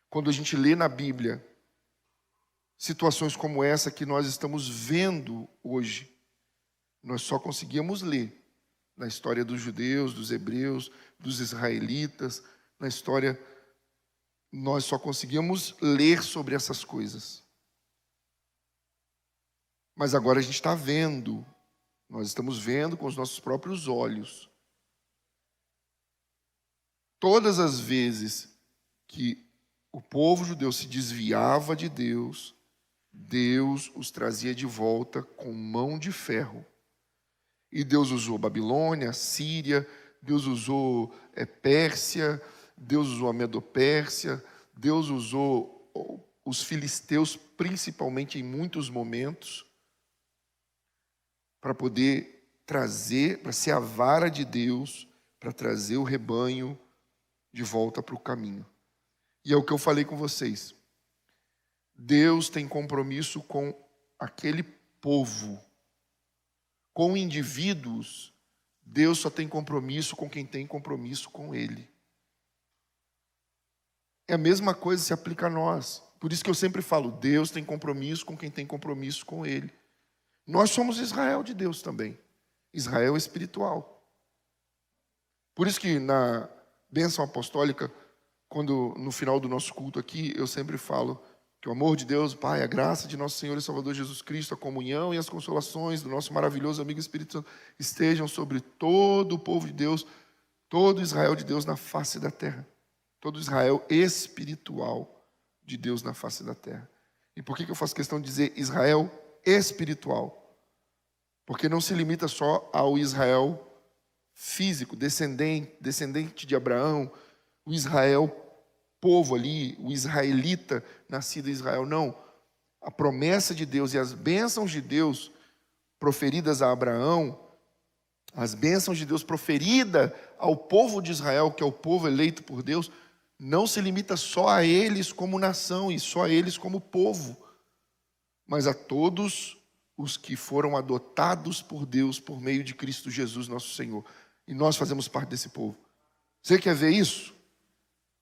Speaker 1: Quando a gente lê na Bíblia situações como essa que nós estamos vendo hoje, nós só conseguíamos ler na história dos judeus, dos hebreus, dos israelitas, na história, nós só conseguíamos ler sobre essas coisas. Mas agora a gente está vendo, nós estamos vendo com os nossos próprios olhos. Todas as vezes que o povo judeu se desviava de Deus, Deus os trazia de volta com mão de ferro. E Deus usou Babilônia, Síria, Deus usou Pérsia, Deus usou a Medopérsia, Deus usou os filisteus, principalmente em muitos momentos, para poder trazer, para ser a vara de Deus, para trazer o rebanho de volta para o caminho. E é o que eu falei com vocês. Deus tem compromisso com aquele povo. Com indivíduos, Deus só tem compromisso com quem tem compromisso com Ele. É a mesma coisa se aplica a nós. Por isso que eu sempre falo, Deus tem compromisso com quem tem compromisso com Ele. Nós somos Israel de Deus também. Israel espiritual. Por isso que na bênção apostólica, quando no final do nosso culto aqui, eu sempre falo que o amor de Deus, Pai, a graça de nosso Senhor e Salvador Jesus Cristo, a comunhão e as consolações do nosso maravilhoso amigo Espírito Santo estejam sobre todo o povo de Deus, todo Israel de Deus na face da terra. Todo Israel espiritual de Deus na face da terra. E por que eu faço questão de dizer Israel espiritual? Porque não se limita só ao Israel físico, descendente de Abraão, o Israel povo ali, o israelita nascido em Israel. Não. A promessa de Deus e as bênçãos de Deus proferidas a Abraão, as bênçãos de Deus proferidas ao povo de Israel, que é o povo eleito por Deus, não se limita só a eles como nação e só a eles como povo, mas a todos os que foram adotados por Deus por meio de Cristo Jesus, nosso Senhor. E nós fazemos parte desse povo. Você quer ver isso?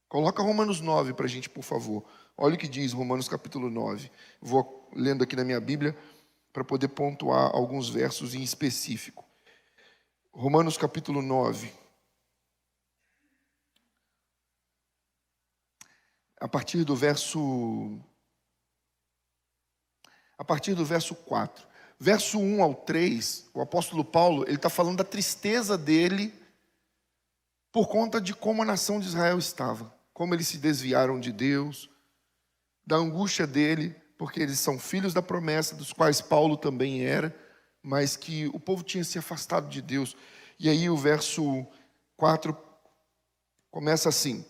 Speaker 1: Coloca Romanos 9 para a gente, por favor. Olha o que diz Romanos capítulo 9. Vou lendo aqui na minha Bíblia para poder pontuar alguns versos em específico. Romanos capítulo 9. A partir do verso 4. Verso 1 ao 3, o apóstolo Paulo, ele está falando da tristeza dele por conta de como a nação de Israel estava. Como eles se desviaram de Deus, da angústia dele, porque eles são filhos da promessa, dos quais Paulo também era, mas que o povo tinha se afastado de Deus. E aí o verso 4 começa assim: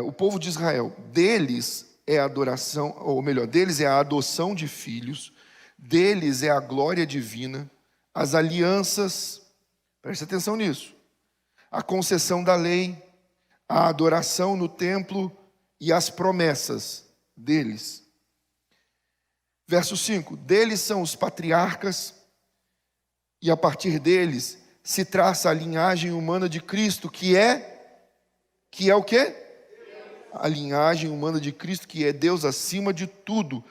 Speaker 1: o povo de Israel, deles é a adoração, ou melhor, deles é a adoção de filhos, deles é a glória divina, as alianças, preste atenção nisso, a concessão da lei, a adoração no templo e as promessas deles. Verso 5, deles são os patriarcas, e a partir deles se traça a linhagem humana de Cristo, que é o quê? A linhagem humana de Cristo, que é Deus acima de tudo,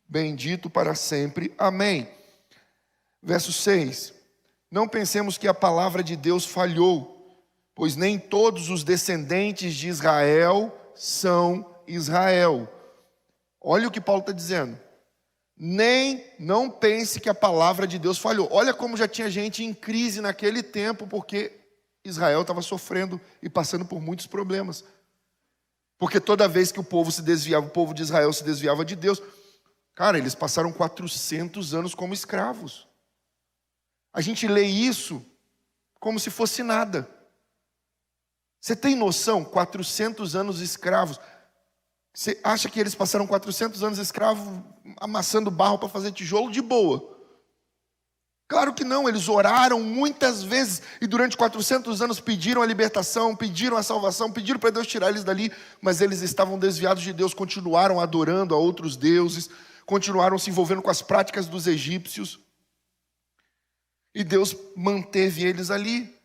Speaker 1: bendito para sempre. Amém. Verso 6. Não pensemos que a palavra de Deus falhou, pois nem todos os descendentes de Israel são Israel. Olha o que Paulo está dizendo. Não pense que a palavra de Deus falhou. Olha como já tinha gente em crise naquele tempo, porque Israel estava sofrendo e passando por muitos problemas. Porque toda vez que o povo se desviava, o povo de Israel se desviava de Deus, cara, eles passaram 400 anos como escravos. A gente lê isso como se fosse nada. Você tem noção? 400 anos escravos. Você acha que eles passaram 400 anos escravos amassando barro para fazer tijolo? De boa. Claro que não, eles oraram muitas vezes e durante 400 anos pediram a libertação, pediram a salvação, pediram para Deus tirar eles dali, mas eles estavam desviados de Deus, continuaram adorando a outros deuses, continuaram se envolvendo com as práticas dos egípcios. E Deus manteve eles ali.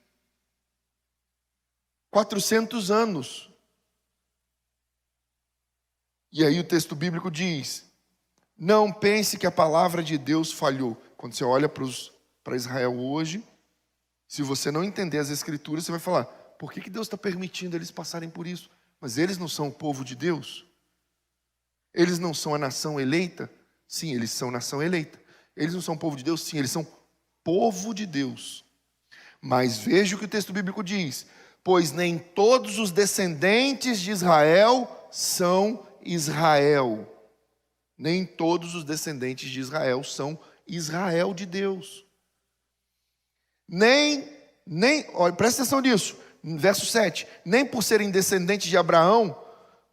Speaker 1: 400 anos. E aí o texto bíblico diz: não pense que a palavra de Deus falhou. Quando você olha para Israel hoje, se você não entender as escrituras, você vai falar: por que Deus está permitindo eles passarem por isso? Mas eles não são o povo de Deus? Eles não são a nação eleita? Sim, eles são nação eleita. Eles não são o povo de Deus? Sim, eles são povo de Deus. Mas veja o que o texto bíblico diz: pois nem todos os descendentes de Israel são Israel. Nem todos os descendentes de Israel são Israel de Deus. Olha, presta atenção nisso, verso 7, nem por serem descendentes de Abraão,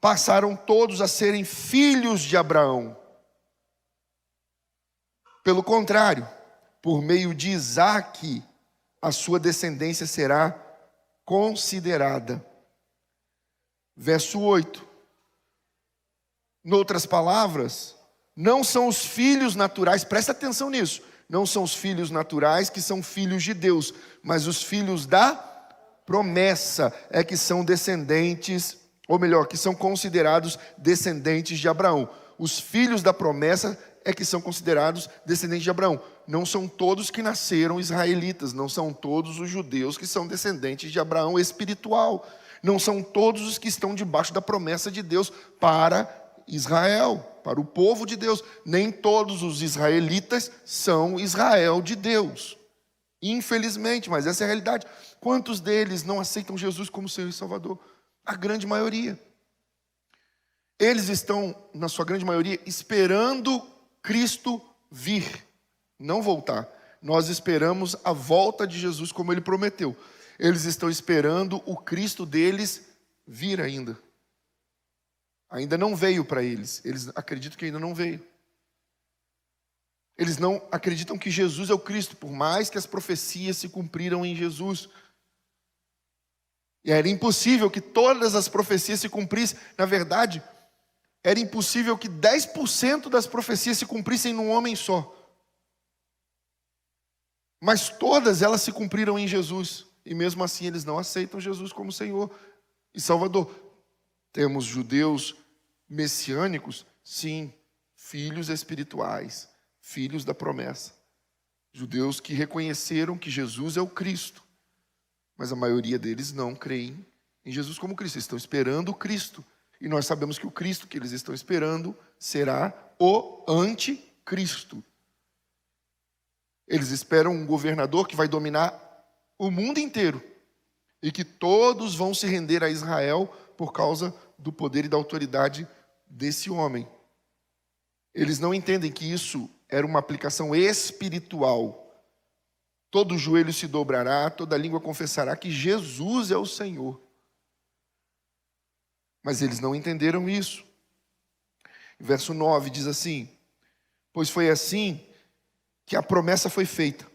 Speaker 1: passaram todos a serem filhos de Abraão. Pelo contrário, por meio de Isaque, a sua descendência será considerada. Verso 8. Noutras palavras, não são os filhos naturais, presta atenção nisso, não são os filhos naturais que são filhos de Deus, mas os filhos da promessa é que são descendentes, ou melhor, que são considerados descendentes de Abraão. Os filhos da promessa é que são considerados descendentes de Abraão. Não são todos que nasceram israelitas, não são todos os judeus que são descendentes de Abraão espiritual. Não são todos os que estão debaixo da promessa de Deus para Israel, para o povo de Deus. Nem todos os israelitas são Israel de Deus. Infelizmente, mas essa é a realidade. Quantos deles não aceitam Jesus como Senhor e Salvador? A grande maioria. Eles estão, na sua grande maioria, esperando Cristo vir, não voltar. Nós esperamos a volta de Jesus como Ele prometeu. Eles estão esperando o Cristo deles vir ainda. Ainda não veio para eles. Eles acreditam que ainda não veio. Eles não acreditam que Jesus é o Cristo, por mais que as profecias se cumpriram em Jesus. E era impossível que todas as profecias se cumprissem. Na verdade, era impossível que 10% das profecias se cumprissem num homem só. Mas todas elas se cumpriram em Jesus. E mesmo assim eles não aceitam Jesus como Senhor e Salvador. Temos judeus messiânicos, sim, filhos espirituais, filhos da promessa. Judeus que reconheceram que Jesus é o Cristo. Mas a maioria deles não creem em Jesus como Cristo. Eles estão esperando o Cristo. E nós sabemos que o Cristo que eles estão esperando será o anticristo. Eles esperam um governador que vai dominar o mundo inteiro. E que todos vão se render a Israel por causa do poder e da autoridade desse homem. Eles não entendem que isso era uma aplicação espiritual. Todo joelho se dobrará, toda língua confessará que Jesus é o Senhor. Mas eles não entenderam isso. Verso 9 diz assim: pois foi assim que a promessa foi feita.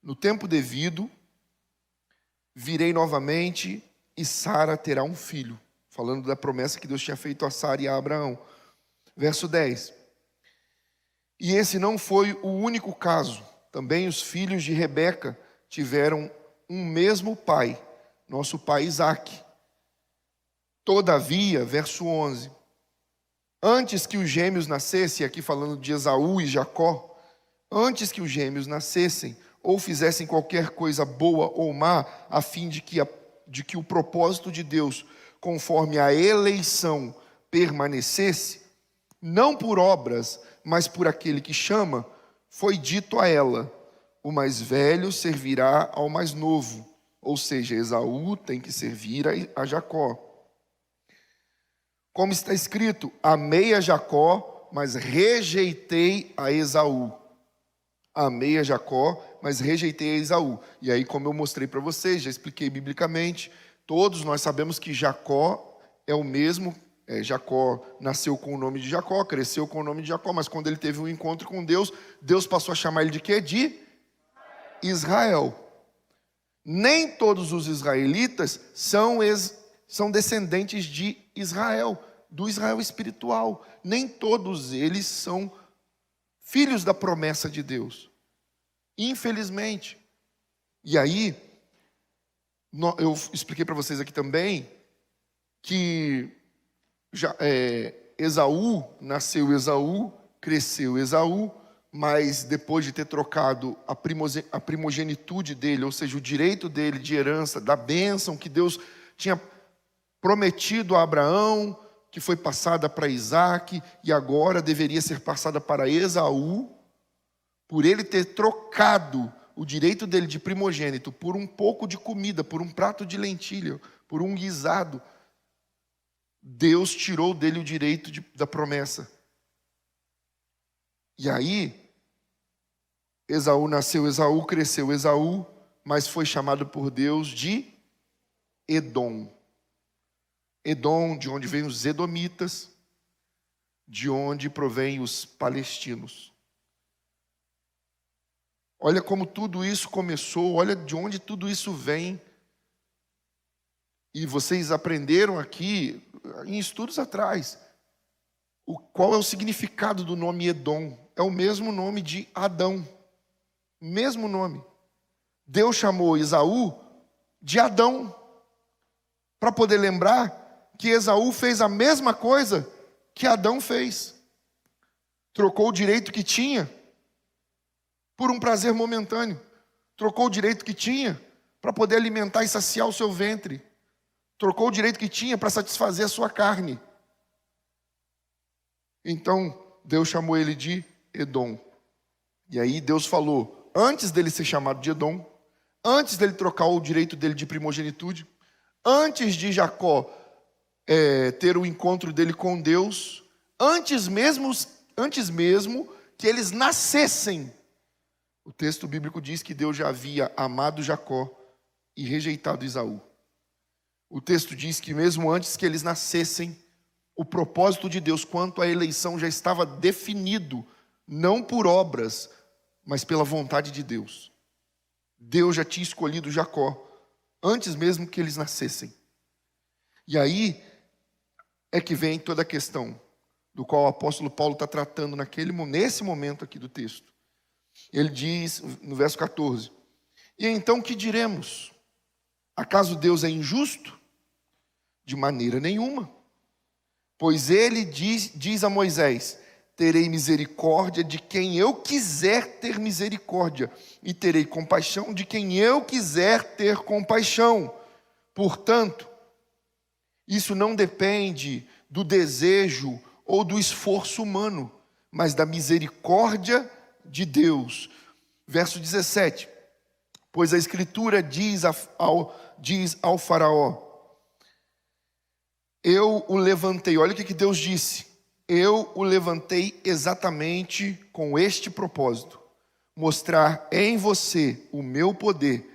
Speaker 1: No tempo devido, virei novamente e Sara terá um filho. Falando da promessa que Deus tinha feito a Sara e a Abraão. Verso 10. E esse não foi o único caso. Também os filhos de Rebeca tiveram um mesmo pai, nosso pai Isaque. Todavia, verso 11. Antes que os gêmeos nascessem, aqui falando de Esaú e Jacó, antes que os gêmeos nascessem, ou fizessem qualquer coisa boa ou má, a fim de que o propósito de Deus, conforme a eleição, permanecesse, não por obras, mas por aquele que chama, foi dito a ela: o mais velho servirá ao mais novo. Ou seja, Esaú tem que servir a Jacó. Como está escrito: amei a Jacó, mas rejeitei a Esaú. Amei a Jacó, mas rejeitei a Esaú. E aí, como eu mostrei para vocês, já expliquei biblicamente, todos nós sabemos que Jacó é o mesmo. Jacó nasceu com o nome de Jacó, cresceu com o nome de Jacó, mas quando ele teve um encontro com Deus, Deus passou a chamar ele de quê? De Israel. Nem todos os israelitas são descendentes de Israel, do Israel espiritual. Nem todos eles são filhos da promessa de Deus. Infelizmente. E aí, eu expliquei para vocês aqui também que Esaú, nasceu Esaú, cresceu Esaú, mas depois de ter trocado a primogenitude dele, ou seja, o direito dele de herança, da bênção que Deus tinha prometido a Abraão, que foi passada para Isaac, e agora deveria ser passada para Esaú, por ele ter trocado o direito dele de primogênito por um pouco de comida, por um prato de lentilha, por um guisado, Deus tirou dele o direito da promessa. E aí, Esaú nasceu Esaú, cresceu Esaú, mas foi chamado por Deus de Edom. Edom, de onde vêm os edomitas, de onde provém os palestinos. Olha como tudo isso começou, olha de onde tudo isso vem. E vocês aprenderam aqui, em estudos atrás, qual é o significado do nome Edom. É o mesmo nome de Adão. Mesmo nome. Deus chamou Esaú de Adão, para poder lembrar que Esaú fez a mesma coisa que Adão fez. Trocou o direito que tinha por um prazer momentâneo. Trocou o direito que tinha para poder alimentar e saciar o seu ventre. Trocou o direito que tinha para satisfazer a sua carne. Então, Deus chamou ele de Edom. E aí Deus falou, antes dele ser chamado de Edom, antes dele trocar o direito dele de primogenitude, antes de Jacó ter o encontro dele com Deus, antes mesmo que eles nascessem, o texto bíblico diz que Deus já havia amado Jacó e rejeitado Esaú. O texto diz que mesmo antes que eles nascessem, o propósito de Deus quanto à eleição já estava definido, não por obras, mas pela vontade de Deus. Deus já tinha escolhido Jacó, antes mesmo que eles nascessem. E aí é que vem toda a questão, do qual o apóstolo Paulo está tratando nesse momento aqui do texto. Ele diz, no verso 14, e então que diremos? Acaso Deus é injusto? De maneira nenhuma. Pois ele diz a Moisés, terei misericórdia de quem eu quiser ter misericórdia, e terei compaixão de quem eu quiser ter compaixão. Portanto, isso não depende do desejo ou do esforço humano, mas da misericórdia de Deus. Verso 17, pois a Escritura diz ao faraó, eu o levantei, olha o que Deus disse, eu o levantei exatamente com este propósito, mostrar em você o meu poder,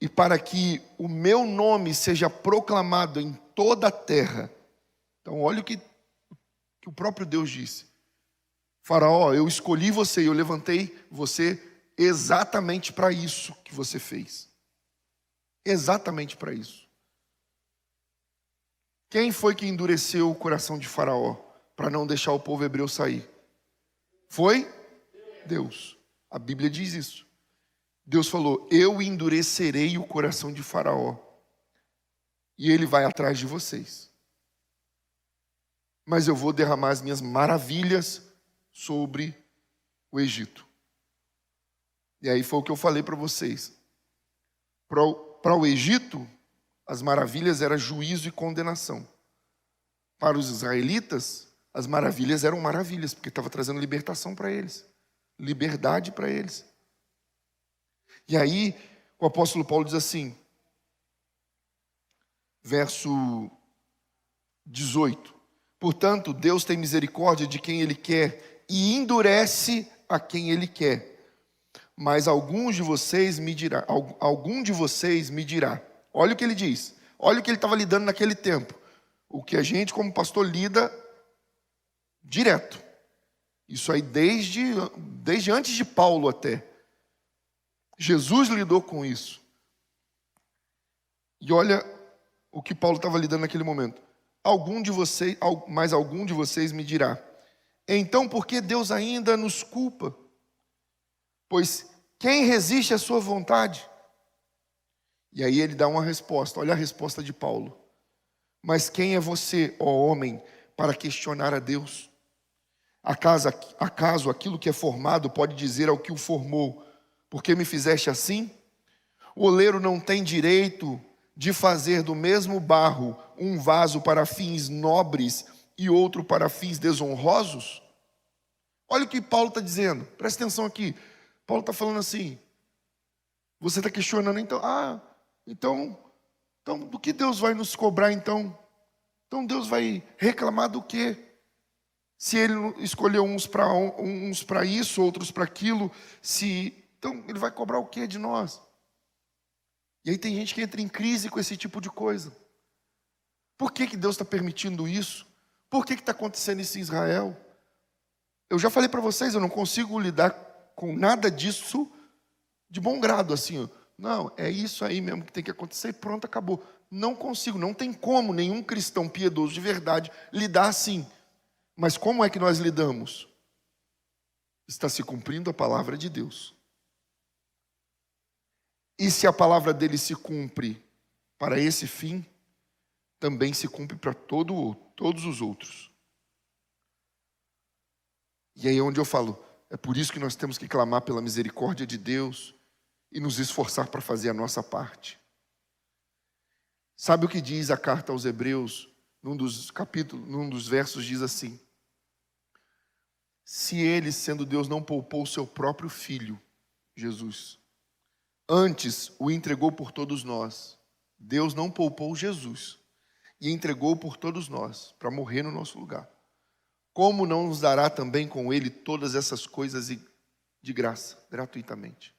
Speaker 1: e para que o meu nome seja proclamado em toda a terra. Então olha o que o próprio Deus disse. Faraó, eu escolhi você, eu levantei você exatamente para isso que você fez. Exatamente para isso. Quem foi que endureceu o coração de Faraó para não deixar o povo hebreu sair? Foi Deus. A Bíblia diz isso. Deus falou, eu endurecerei o coração de Faraó e ele vai atrás de vocês. Mas eu vou derramar as minhas maravilhas sobre o Egito. E aí foi o que eu falei para vocês. Para o Egito, as maravilhas eram juízo e condenação. Para os israelitas, as maravilhas eram maravilhas, porque estava trazendo libertação para eles. Liberdade para eles. E aí, o apóstolo Paulo diz assim, verso 18. Portanto, Deus tem misericórdia de quem Ele quer e endurece a quem Ele quer. Mas algum de vocês me dirá. Olha o que ele diz. Olha o que ele estava lidando naquele tempo. O que a gente, como pastor, lida direto. Isso aí desde antes de Paulo até. Jesus lidou com isso. E olha o que Paulo estava lidando naquele momento. Mas algum de vocês me dirá: então por que Deus ainda nos culpa? Pois quem resiste à sua vontade? E aí ele dá uma resposta. Olha a resposta de Paulo. Mas quem é você, ó homem, para questionar a Deus? Acaso aquilo que é formado pode dizer ao que o formou: por que me fizeste assim? O oleiro não tem direito de fazer do mesmo barro um vaso para fins nobres e outro para fins desonrosos? Olha o que Paulo está dizendo, presta atenção aqui. Paulo está falando assim, você está questionando, então, do que Deus vai nos cobrar então? Então Deus vai reclamar do quê? Se Ele escolheu uns para isso, outros para aquilo, então Ele vai cobrar o quê de nós? E aí tem gente que entra em crise com esse tipo de coisa. Por que Deus está permitindo isso? Por que está acontecendo isso em Israel? Eu já falei para vocês, eu não consigo lidar com nada disso de bom grado, assim. Não, é isso aí mesmo que tem que acontecer, pronto, acabou. Não consigo, não tem como nenhum cristão piedoso de verdade lidar assim. Mas como é que nós lidamos? Está se cumprindo a palavra de Deus. E se a palavra dele se cumpre para esse fim, também se cumpre para todos os outros. E aí é onde eu falo, é por isso que nós temos que clamar pela misericórdia de Deus e nos esforçar para fazer a nossa parte. Sabe o que diz a carta aos Hebreus? Num dos versos diz assim: se ele, sendo Deus, não poupou o seu próprio filho, Jesus, antes o entregou por todos nós. Deus não poupou Jesus e entregou por todos nós para morrer no nosso lugar. Como não nos dará também com ele todas essas coisas de graça, gratuitamente?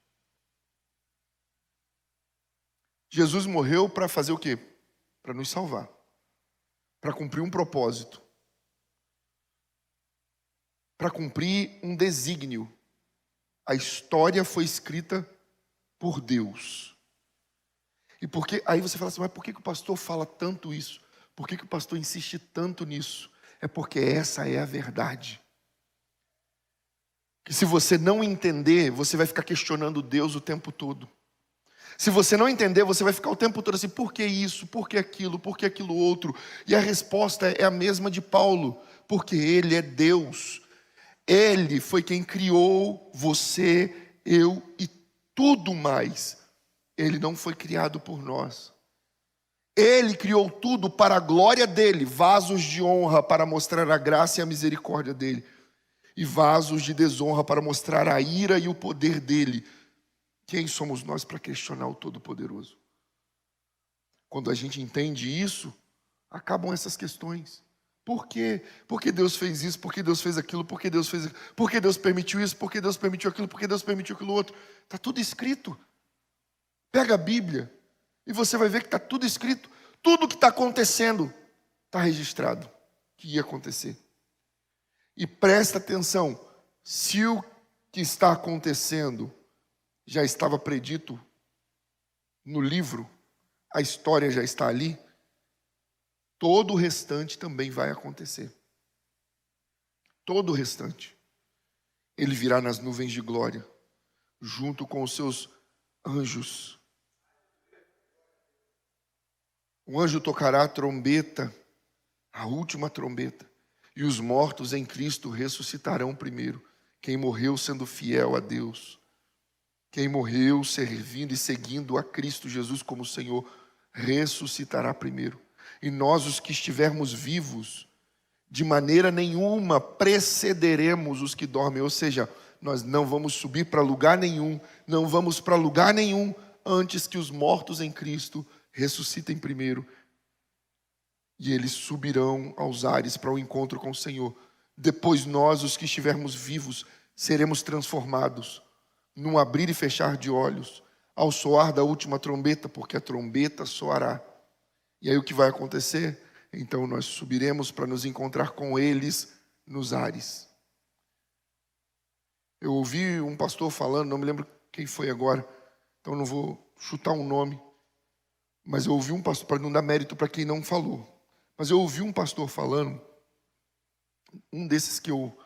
Speaker 1: Jesus morreu para fazer o quê? Para nos salvar, para cumprir um propósito, para cumprir um desígnio. A história foi escrita por Deus. E aí você fala assim, mas por que o pastor fala tanto isso? Por que o pastor insiste tanto nisso? É porque essa é a verdade. Que se você não entender, você vai ficar questionando Deus o tempo todo. Se você não entender, você vai ficar o tempo todo assim, por que isso, por que aquilo outro? E a resposta é a mesma de Paulo, porque Ele é Deus. Ele foi quem criou você, eu e tudo mais. Ele não foi criado por nós. Ele criou tudo para a glória dele, vasos de honra para mostrar a graça e a misericórdia dele, e vasos de desonra para mostrar a ira e o poder dele. Quem somos nós para questionar o Todo-Poderoso? Quando a gente entende isso, acabam essas questões. Por quê? Por que Deus fez isso? Por que Deus fez aquilo? Por que Deus permitiu isso? Por que Deus permitiu aquilo? Por que Deus permitiu aquilo outro? Está tudo escrito. Pega a Bíblia e você vai ver que está tudo escrito. Tudo que está acontecendo está registrado que ia acontecer. E presta atenção, se o que está acontecendo já estava predito no livro, a história já está ali, todo o restante também vai acontecer. Todo o restante. Ele virá nas nuvens de glória, junto com os seus anjos. O anjo tocará a trombeta, a última trombeta, e os mortos em Cristo ressuscitarão primeiro. Quem morreu sendo fiel a Deus, quem morreu servindo e seguindo a Cristo Jesus como Senhor, ressuscitará primeiro. E nós, os que estivermos vivos, de maneira nenhuma precederemos os que dormem. Ou seja, nós não vamos subir para lugar nenhum, não vamos para lugar nenhum antes que os mortos em Cristo ressuscitem primeiro. E eles subirão aos ares para o encontro com o Senhor. Depois nós, os que estivermos vivos, seremos transformados num abrir e fechar de olhos, ao soar da última trombeta, porque a trombeta soará. E aí o que vai acontecer? Então nós subiremos para nos encontrar com eles nos ares. Eu ouvi um pastor falando, não me lembro quem foi agora, então não vou chutar um nome, mas eu ouvi um pastor, para não dar mérito para quem não falou, mas eu ouvi um pastor falando, um desses que eu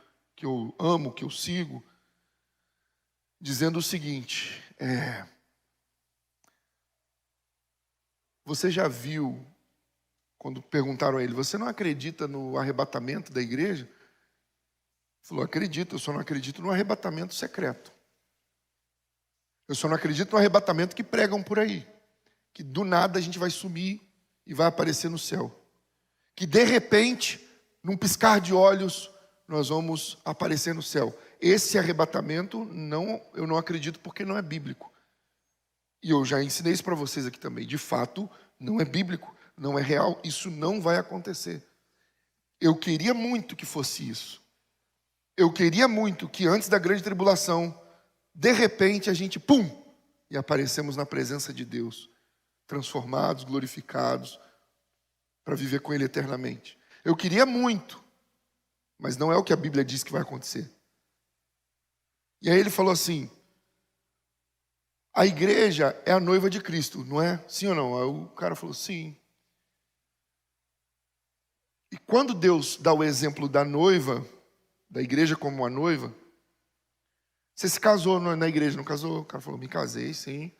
Speaker 1: amo, que eu sigo, dizendo o seguinte: você já viu, quando perguntaram a ele, você não acredita no arrebatamento da igreja? Ele falou, acredito, eu só não acredito no arrebatamento secreto. Eu só não acredito no arrebatamento que pregam por aí, que do nada a gente vai sumir e vai aparecer no céu, que de repente, num piscar de olhos, nós vamos aparecer no céu. Esse arrebatamento, eu não acredito porque não é bíblico. E eu já ensinei isso para vocês aqui também. De fato, não é bíblico, não é real, isso não vai acontecer. Eu queria muito que fosse isso. Eu queria muito que antes da grande tribulação, de repente a gente, pum, e aparecemos na presença de Deus, transformados, glorificados, para viver com Ele eternamente. Eu queria muito, mas não é o que a Bíblia diz que vai acontecer. E aí ele falou assim, a igreja é a noiva de Cristo, não é? Sim ou não? Aí o cara falou, sim. E quando Deus dá o exemplo da noiva, da igreja como uma noiva, você se casou na igreja, não casou? O cara falou, me casei, sim.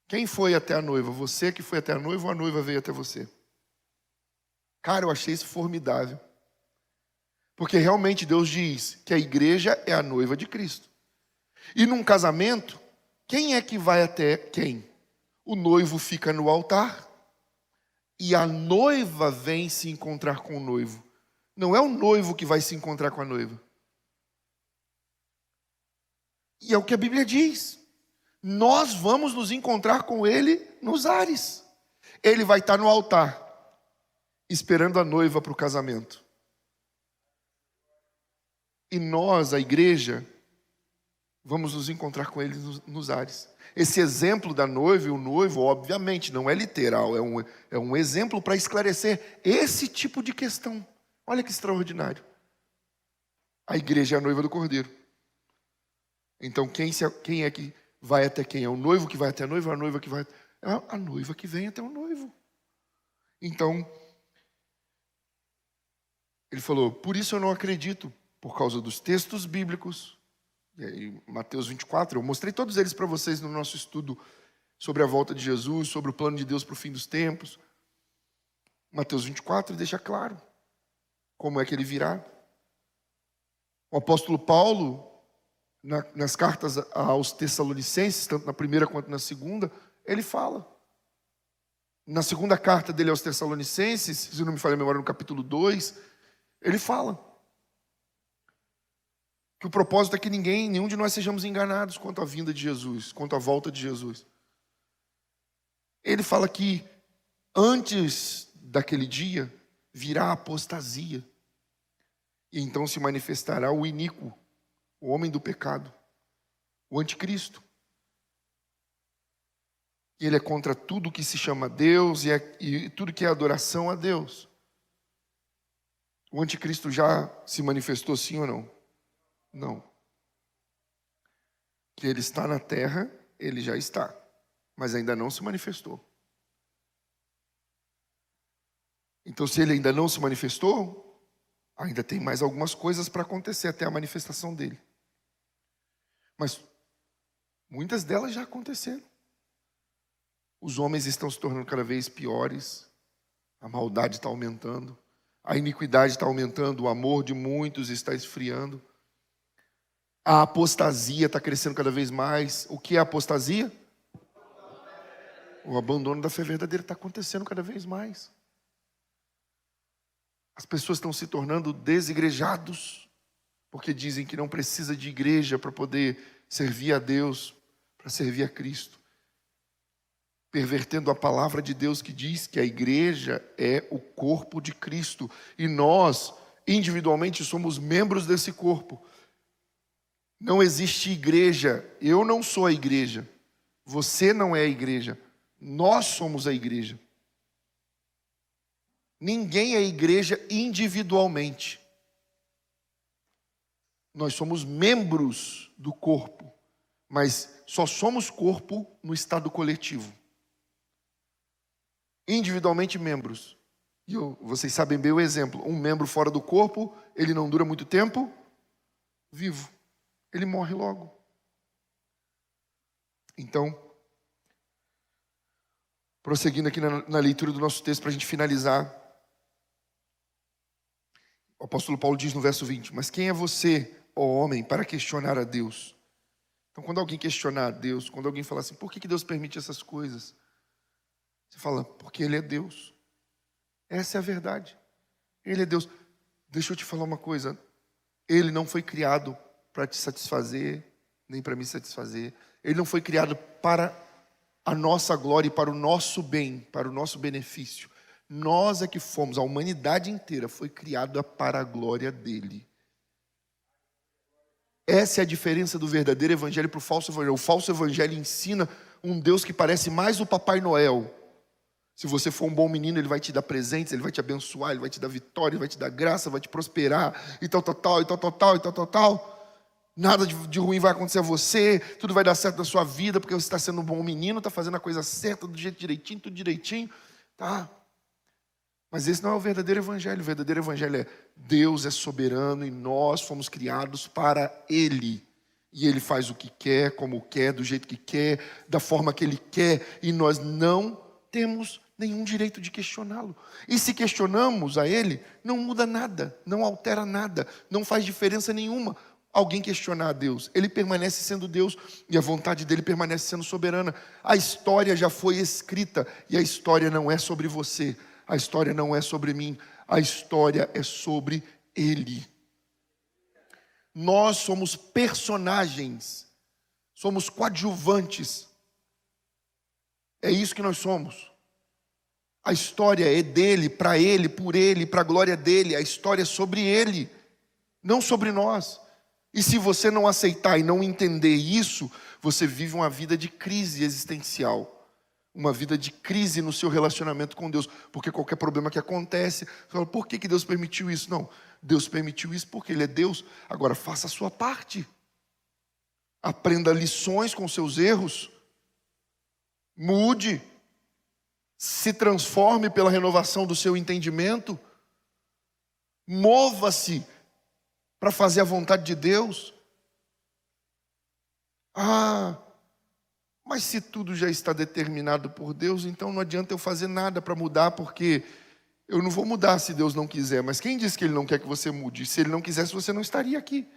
Speaker 1: Quem foi até a noiva? Você que foi até a noiva ou a noiva veio até você? Cara, eu achei isso formidável. Porque realmente Deus diz que a igreja é a noiva de Cristo. E num casamento, quem é que vai até quem? O noivo fica no altar e a noiva vem se encontrar com o noivo. Não é o noivo que vai se encontrar com a noiva. E é o que a Bíblia diz. Nós vamos nos encontrar com ele nos ares. Ele vai estar no altar, esperando a noiva para o casamento. E nós, a igreja, vamos nos encontrar com ele nos ares. Esse exemplo da noiva e o noivo, obviamente, não é literal, é um exemplo para esclarecer esse tipo de questão. Olha que extraordinário. A igreja é a noiva do Cordeiro. Então, quem é que vai até quem? É o noivo que vai até a noiva, a noiva que vai... É a noiva que vem até o noivo. Então, ele falou, por isso eu não acredito, por causa dos textos bíblicos. E aí, Mateus 24, eu mostrei todos eles para vocês no nosso estudo sobre a volta de Jesus, sobre o plano de Deus para o fim dos tempos. Mateus 24 deixa claro como é que ele virá. O apóstolo Paulo, nas cartas aos Tessalonicenses, tanto na primeira quanto na segunda, ele fala. Na segunda carta dele aos Tessalonicenses, se não me falha a memória, no capítulo 2, ele fala que o propósito é que nenhum de nós sejamos enganados quanto à vinda de Jesus, quanto à volta de Jesus. Ele fala que antes daquele dia virá a apostasia. E então se manifestará o iníquo, o homem do pecado, o anticristo. Ele é contra tudo que se chama Deus e tudo que é adoração a Deus. O anticristo já se manifestou, sim ou não? Não. Que ele está na terra, ele já está, mas ainda não se manifestou. Então, se ele ainda não se manifestou, ainda tem mais algumas coisas para acontecer até a manifestação dele. Mas muitas delas já aconteceram. Os homens estão se tornando cada vez piores, a maldade está aumentando, a iniquidade está aumentando, o amor de muitos está esfriando. A apostasia está crescendo cada vez mais. O que é apostasia? O abandono da fé verdadeira está acontecendo cada vez mais. As pessoas estão se tornando desigrejados, porque dizem que não precisa de igreja para poder servir a Deus, para servir a Cristo. Pervertendo a palavra de Deus que diz que a igreja é o corpo de Cristo. E nós, individualmente, somos membros desse corpo. Não existe igreja, eu não sou a igreja, você não é a igreja, nós somos a igreja. Ninguém é igreja individualmente. Nós somos membros do corpo, mas só somos corpo no estado coletivo. Individualmente membros. E vocês sabem bem o exemplo. Um membro fora do corpo, ele não dura muito tempo vivo. Ele morre logo. Então, prosseguindo aqui na leitura do nosso texto para a gente finalizar. O apóstolo Paulo diz no verso 20: mas quem é você, ó homem, para questionar a Deus? Então, quando alguém questionar a Deus, quando alguém falar assim, por que Deus permite essas coisas? Você fala, porque Ele é Deus. Essa é a verdade. Ele é Deus. Deixa eu te falar uma coisa. Ele não foi criado para te satisfazer, nem para me satisfazer. Ele não foi criado para a nossa glória e para o nosso bem, para o nosso benefício. Nós é que fomos, a humanidade inteira foi criada para a glória dele. Essa é a diferença do verdadeiro evangelho para o falso evangelho. O falso evangelho ensina um Deus que parece mais o Papai Noel. Se você for um bom menino, Ele vai te dar presentes, Ele vai te abençoar, Ele vai te dar vitória, Ele vai te dar graça, vai te prosperar, e tal, tal, tal, e tal, tal, tal, e tal, tal, tal. Nada de ruim vai acontecer a você, tudo vai dar certo na sua vida, porque você está sendo um bom menino, está fazendo a coisa certa, do jeito direitinho, tudo direitinho, tá? Mas esse não é o verdadeiro evangelho. O verdadeiro evangelho é Deus é soberano e nós fomos criados para Ele. E Ele faz o que quer, como quer, do jeito que quer, da forma que Ele quer. E nós não temos nenhum direito de questioná-lo. E se questionamos a Ele, não muda nada, não altera nada, não faz diferença nenhuma. Alguém questionar a Deus, Ele permanece sendo Deus e a vontade dEle permanece sendo soberana. A história já foi escrita e a história não é sobre você. A história não é sobre mim, a história é sobre Ele. Nós somos personagens, somos coadjuvantes. É isso que nós somos. A história é dele, para ele, por ele, para a glória dele. A história é sobre ele, não sobre nós. E se você não aceitar e não entender isso, você vive uma vida de crise existencial. Uma vida de crise no seu relacionamento com Deus. Porque qualquer problema que acontece, você fala, por que Deus permitiu isso? Não, Deus permitiu isso porque Ele é Deus. Agora faça a sua parte. Aprenda lições com seus erros. Mude. Se transforme pela renovação do seu entendimento. Mova-se para fazer a vontade de Deus. Mas se tudo já está determinado por Deus, então não adianta eu fazer nada para mudar, porque eu não vou mudar se Deus não quiser. Mas quem disse que Ele não quer que você mude? Se Ele não quisesse, você não estaria aqui.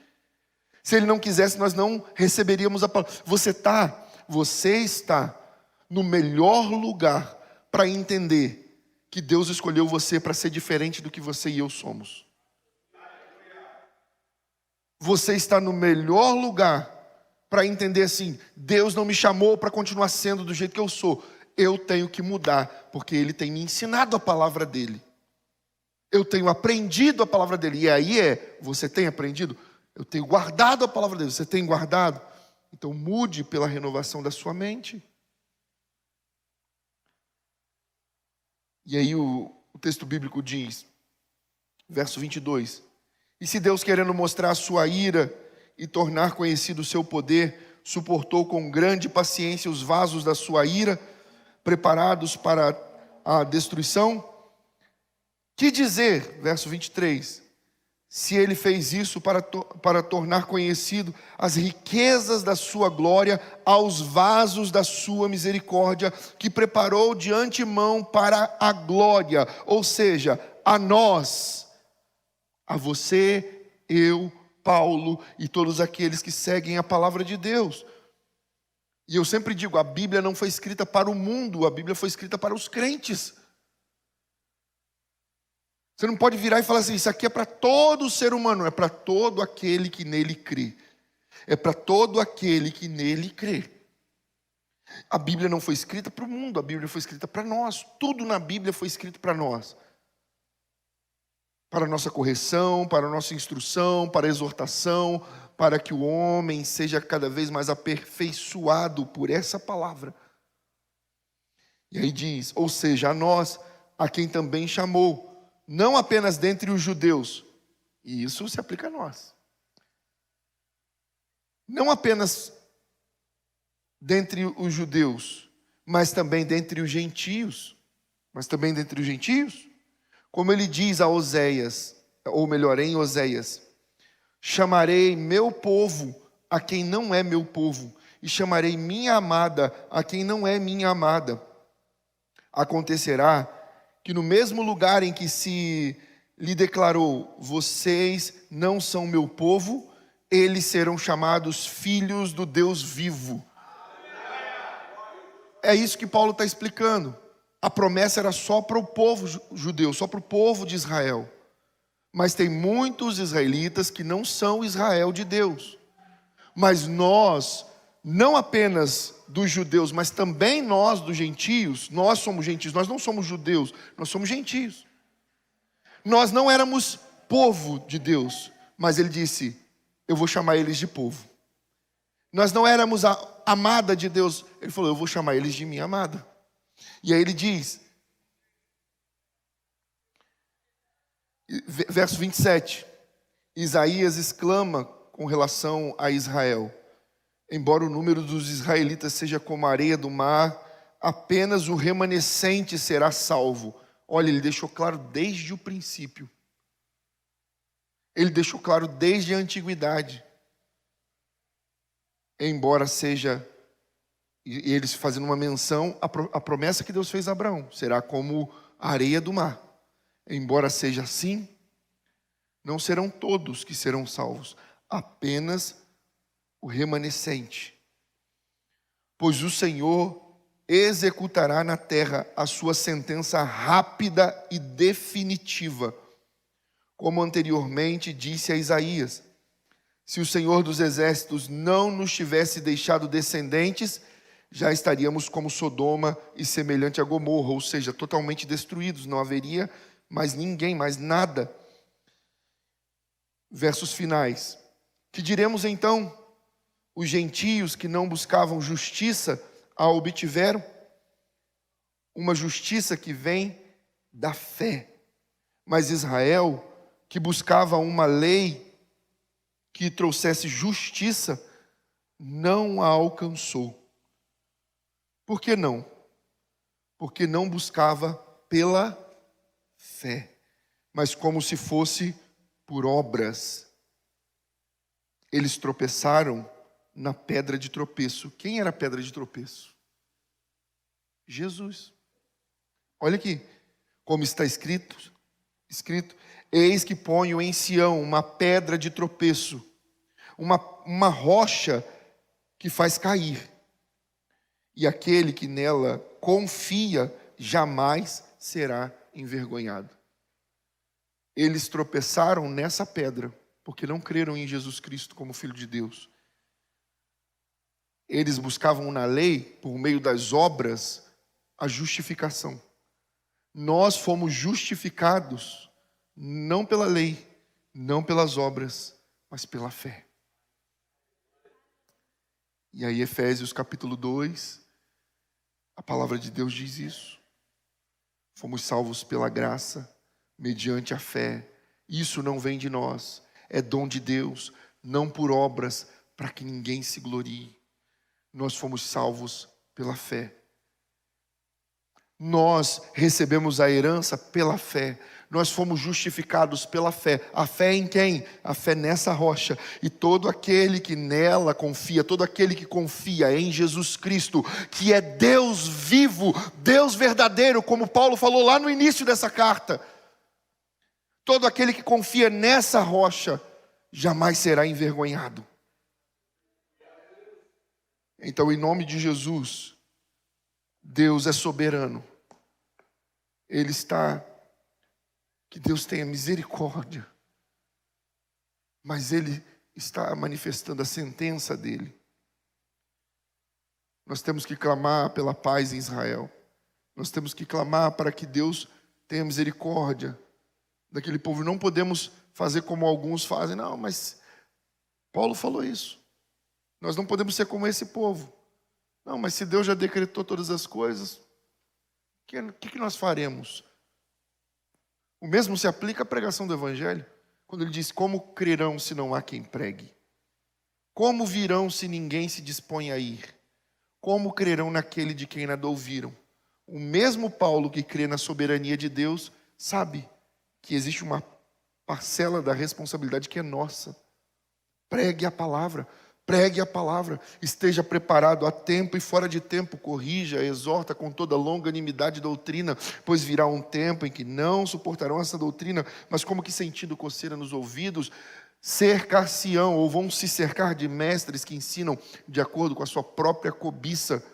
Speaker 1: Se Ele não quisesse, nós não receberíamos a palavra. Você está no melhor lugar para entender que Deus escolheu você para ser diferente do que você e eu somos. Você está no melhor lugar para entender assim, Deus não me chamou para continuar sendo do jeito que eu sou. Eu tenho que mudar, porque Ele tem me ensinado a palavra dEle. Eu tenho aprendido a palavra dEle. E aí você tem aprendido? Eu tenho guardado a palavra dEle. Você tem guardado? Então mude pela renovação da sua mente. E aí o texto bíblico diz, verso 22, e se Deus, querendo mostrar a sua ira e tornar conhecido o seu poder, suportou com grande paciência os vasos da sua ira, preparados para a destruição? Que dizer, verso 23, se Ele fez isso para tornar conhecido as riquezas da sua glória aos vasos da sua misericórdia, que preparou de antemão para a glória, ou seja, a nós, a você, eu, Paulo e todos aqueles que seguem a palavra de Deus. E eu sempre digo, a Bíblia não foi escrita para o mundo, a Bíblia foi escrita para os crentes. Você não pode virar e falar assim, isso aqui é para todo ser humano, é para todo aquele que nele crê. É para todo aquele que nele crê. A Bíblia não foi escrita para o mundo, a Bíblia foi escrita para nós. Tudo na Bíblia foi escrito para nós. Para a nossa correção, para a nossa instrução, para a exortação, para que o homem seja cada vez mais aperfeiçoado por essa palavra. E aí diz, ou seja, a nós, a quem também chamou, não apenas dentre os judeus, e isso se aplica a nós. Não apenas dentre os judeus, mas também dentre os gentios. Como ele diz a Oséias, ou melhor, em Oséias: chamarei meu povo a quem não é meu povo, e chamarei minha amada a quem não é minha amada. Acontecerá que no mesmo lugar em que se lhe declarou: vocês não são meu povo, eles serão chamados filhos do Deus vivo. É isso que Paulo está explicando. A promessa era só para o povo judeu, só para o povo de Israel. Mas tem muitos israelitas que não são Israel de Deus. Mas nós, não apenas dos judeus, mas também nós dos gentios, nós somos gentios, nós não somos judeus, nós somos gentios. Nós não éramos povo de Deus, mas ele disse: eu vou chamar eles de povo. Nós não éramos a amada de Deus, ele falou: eu vou chamar eles de minha amada. E aí ele diz, verso 27, Isaías exclama com relação a Israel: embora o número dos israelitas seja como a areia do mar, apenas o remanescente será salvo. Olha, ele deixou claro desde o princípio. Ele deixou claro desde a antiguidade. Embora seja, e eles fazendo uma menção, a promessa que Deus fez a Abraão: será como a areia do mar. Embora seja assim, não serão todos que serão salvos, apenas o remanescente. Pois o Senhor executará na terra a sua sentença rápida e definitiva, como anteriormente disse a Isaías: se o Senhor dos exércitos não nos tivesse deixado descendentes, já estaríamos como Sodoma e semelhante a Gomorra, ou seja, totalmente destruídos, não haveria mais ninguém, mais nada. Versos finais: que diremos então? Os gentios que não buscavam justiça a obtiveram, uma justiça que vem da fé. Mas Israel, que buscava uma lei que trouxesse justiça, não a alcançou. Por que não? Porque não buscava pela fé, mas como se fosse por obras. Eles tropeçaram na pedra de tropeço. Quem era a pedra de tropeço? Jesus. Olha aqui, como está escrito: eis que ponho em Sião uma pedra de tropeço, uma rocha que faz cair, e aquele que nela confia jamais será envergonhado. Eles tropeçaram nessa pedra, porque não creram em Jesus Cristo como Filho de Deus. Eles buscavam na lei, por meio das obras, a justificação. Nós fomos justificados, não pela lei, não pelas obras, mas pela fé. E aí Efésios capítulo 2, a palavra de Deus diz isso. Fomos salvos pela graça, mediante a fé. Isso não vem de nós, é dom de Deus, não por obras, para que ninguém se glorie. Nós fomos salvos pela fé. Nós recebemos a herança pela fé. Nós fomos justificados pela fé. A fé em quem? A fé nessa rocha. E todo aquele que nela confia, todo aquele que confia em Jesus Cristo, que é Deus vivo, Deus verdadeiro, como Paulo falou lá no início dessa carta, todo aquele que confia nessa rocha jamais será envergonhado. Então, em nome de Jesus, Deus é soberano. Ele está, que Deus tenha misericórdia, mas Ele está manifestando a sentença dEle. Nós temos que clamar pela paz em Israel. Nós temos que clamar para que Deus tenha misericórdia daquele povo. Não podemos fazer como alguns fazem. Não, mas Paulo falou isso. Nós não podemos ser como esse povo. Não, mas se Deus já decretou todas as coisas, o que nós faremos? O mesmo se aplica à pregação do Evangelho, quando ele diz: como crerão se não há quem pregue? Como virão se ninguém se dispõe a ir? como crerão naquele de quem nada ouviram? O mesmo Paulo que crê na soberania de Deus sabe que existe uma parcela da responsabilidade que é nossa. Pregue a palavra, pregue a palavra, esteja preparado a tempo e fora de tempo, corrija, exorta com toda longanimidade e doutrina, pois virá um tempo em que não suportarão essa doutrina, mas como que sentindo coceira nos ouvidos, cercar-se-ão ou vão se cercar de mestres que ensinam de acordo com a sua própria cobiça,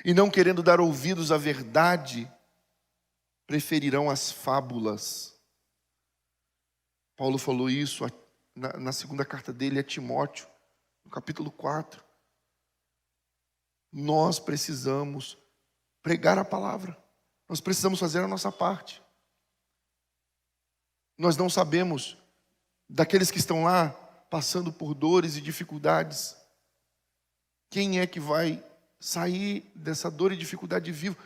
Speaker 1: e não querendo dar ouvidos à verdade, preferirão as fábulas. Paulo falou isso na segunda carta dele a Timóteo, no capítulo 4. Nós precisamos pregar a palavra. Nós precisamos fazer a nossa parte. Nós não sabemos daqueles que estão lá passando por dores e dificuldades, quem é que vai sair dessa dor e dificuldade vivo?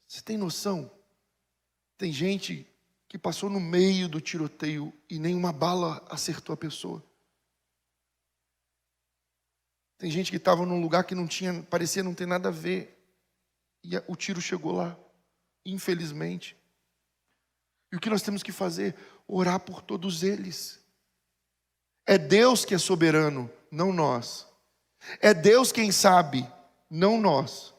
Speaker 1: Você tem noção? Tem gente que passou no meio do tiroteio e nenhuma bala acertou a pessoa. Tem gente que estava num lugar que parecia não ter nada a ver, e o tiro chegou lá, infelizmente. E o que nós temos que fazer? Orar por todos eles. É Deus que é soberano, não nós. É Deus quem sabe, não nós.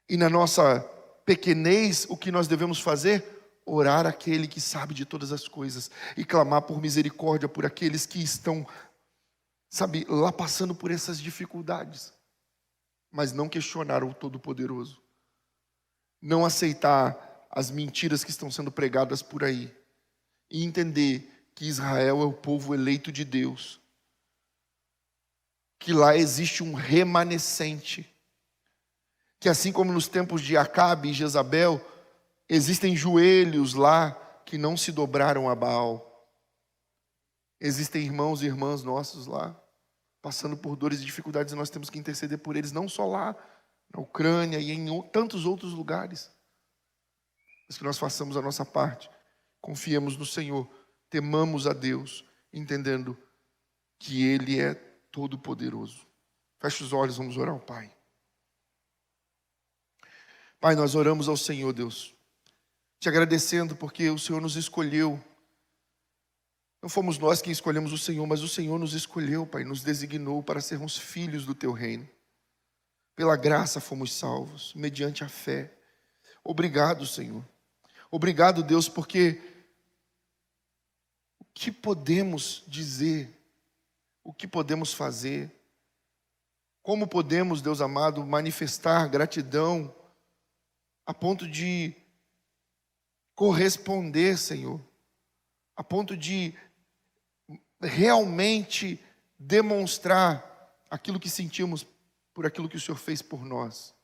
Speaker 1: E na nossa pequenez, o que nós devemos fazer? Orar aquele que sabe de todas as coisas e clamar por misericórdia por aqueles que estão, lá passando por essas dificuldades. Mas não questionar o Todo-Poderoso. Não aceitar as mentiras que estão sendo pregadas por aí. E entender que Israel é o povo eleito de Deus. Que lá existe um remanescente. Que assim como nos tempos de Acabe e Jezabel, existem joelhos lá que não se dobraram a Baal. Existem irmãos e irmãs nossos lá, passando por dores e dificuldades, e nós temos que interceder por eles, não só lá, na Ucrânia e em tantos outros lugares. Mas que nós façamos a nossa parte, confiemos no Senhor, temamos a Deus, entendendo que Ele é todo-poderoso. Feche os olhos, vamos orar ao Pai. Pai, nós oramos ao Senhor, Deus, te agradecendo porque o Senhor nos escolheu. Não fomos nós quem escolhemos o Senhor, mas o Senhor nos escolheu, Pai, nos designou para sermos filhos do Teu reino. Pela graça fomos salvos, mediante a fé. Obrigado, Senhor. Obrigado, Deus, porque o que podemos dizer, o que podemos fazer, como podemos, Deus amado, manifestar gratidão a ponto de corresponder, Senhor, a ponto de realmente demonstrar aquilo que sentimos por aquilo que o Senhor fez por nós.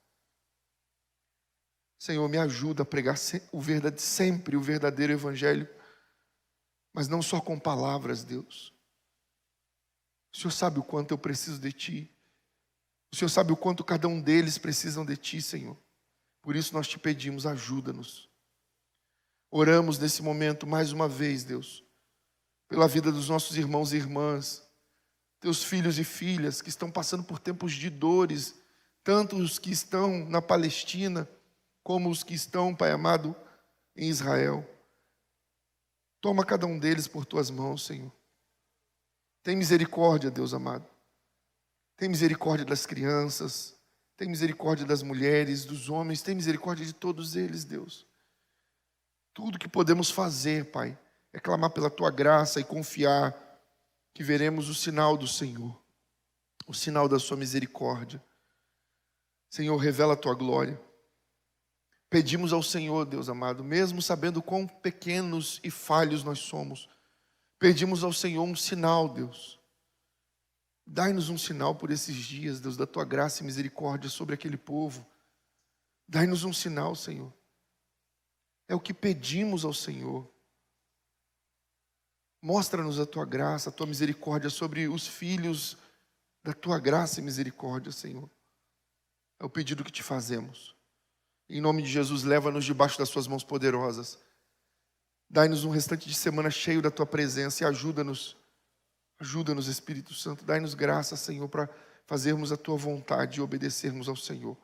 Speaker 1: Senhor, me ajuda a pregar sempre o verdadeiro evangelho, mas não só com palavras, Deus. O Senhor sabe o quanto eu preciso de Ti. O Senhor sabe o quanto cada um deles precisam de Ti, Senhor. Por isso nós te pedimos, ajuda-nos. Oramos nesse momento mais uma vez, Deus, pela vida dos nossos irmãos e irmãs, teus filhos e filhas que estão passando por tempos de dores, tanto os que estão na Palestina, como os que estão, Pai amado, em Israel. Toma cada um deles por tuas mãos, Senhor. Tem misericórdia, Deus amado. Tem misericórdia das crianças. Tem misericórdia das mulheres, dos homens. Tem misericórdia de todos eles, Deus. Tudo que podemos fazer, Pai, é clamar pela Tua graça e confiar que veremos o sinal do Senhor. O sinal da Sua misericórdia. Senhor, revela a Tua glória. Pedimos ao Senhor, Deus amado, mesmo sabendo quão pequenos e falhos nós somos, pedimos ao Senhor um sinal, Deus. Dai-nos um sinal por esses dias, Deus, da Tua graça e misericórdia sobre aquele povo. Dai-nos um sinal, Senhor. É o que pedimos ao Senhor. Mostra-nos a Tua graça, a Tua misericórdia sobre os filhos da Tua graça e misericórdia, Senhor. É o pedido que Te fazemos. Em nome de Jesus, leva-nos debaixo das Suas mãos poderosas. Dai-nos um restante de semana cheio da Tua presença e ajuda-nos. Ajuda-nos, Espírito Santo. Dai-nos graça, Senhor, para fazermos a tua vontade e obedecermos ao Senhor.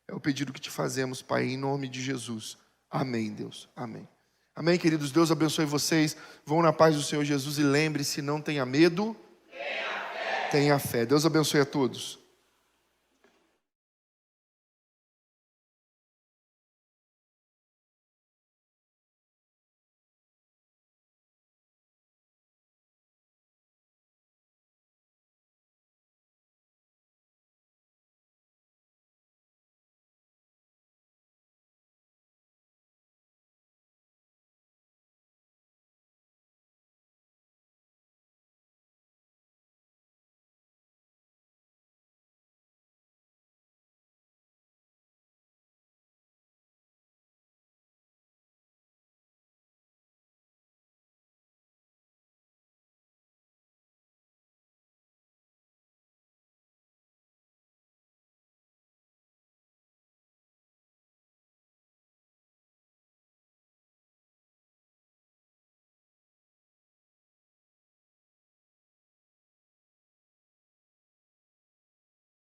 Speaker 1: É o pedido que te fazemos, Pai, em nome de Jesus. Amém, Deus. Amém. Amém, queridos. Deus abençoe vocês. Vão na paz do Senhor Jesus e lembre-se, não tenha medo. Tenha fé. Deus abençoe a todos.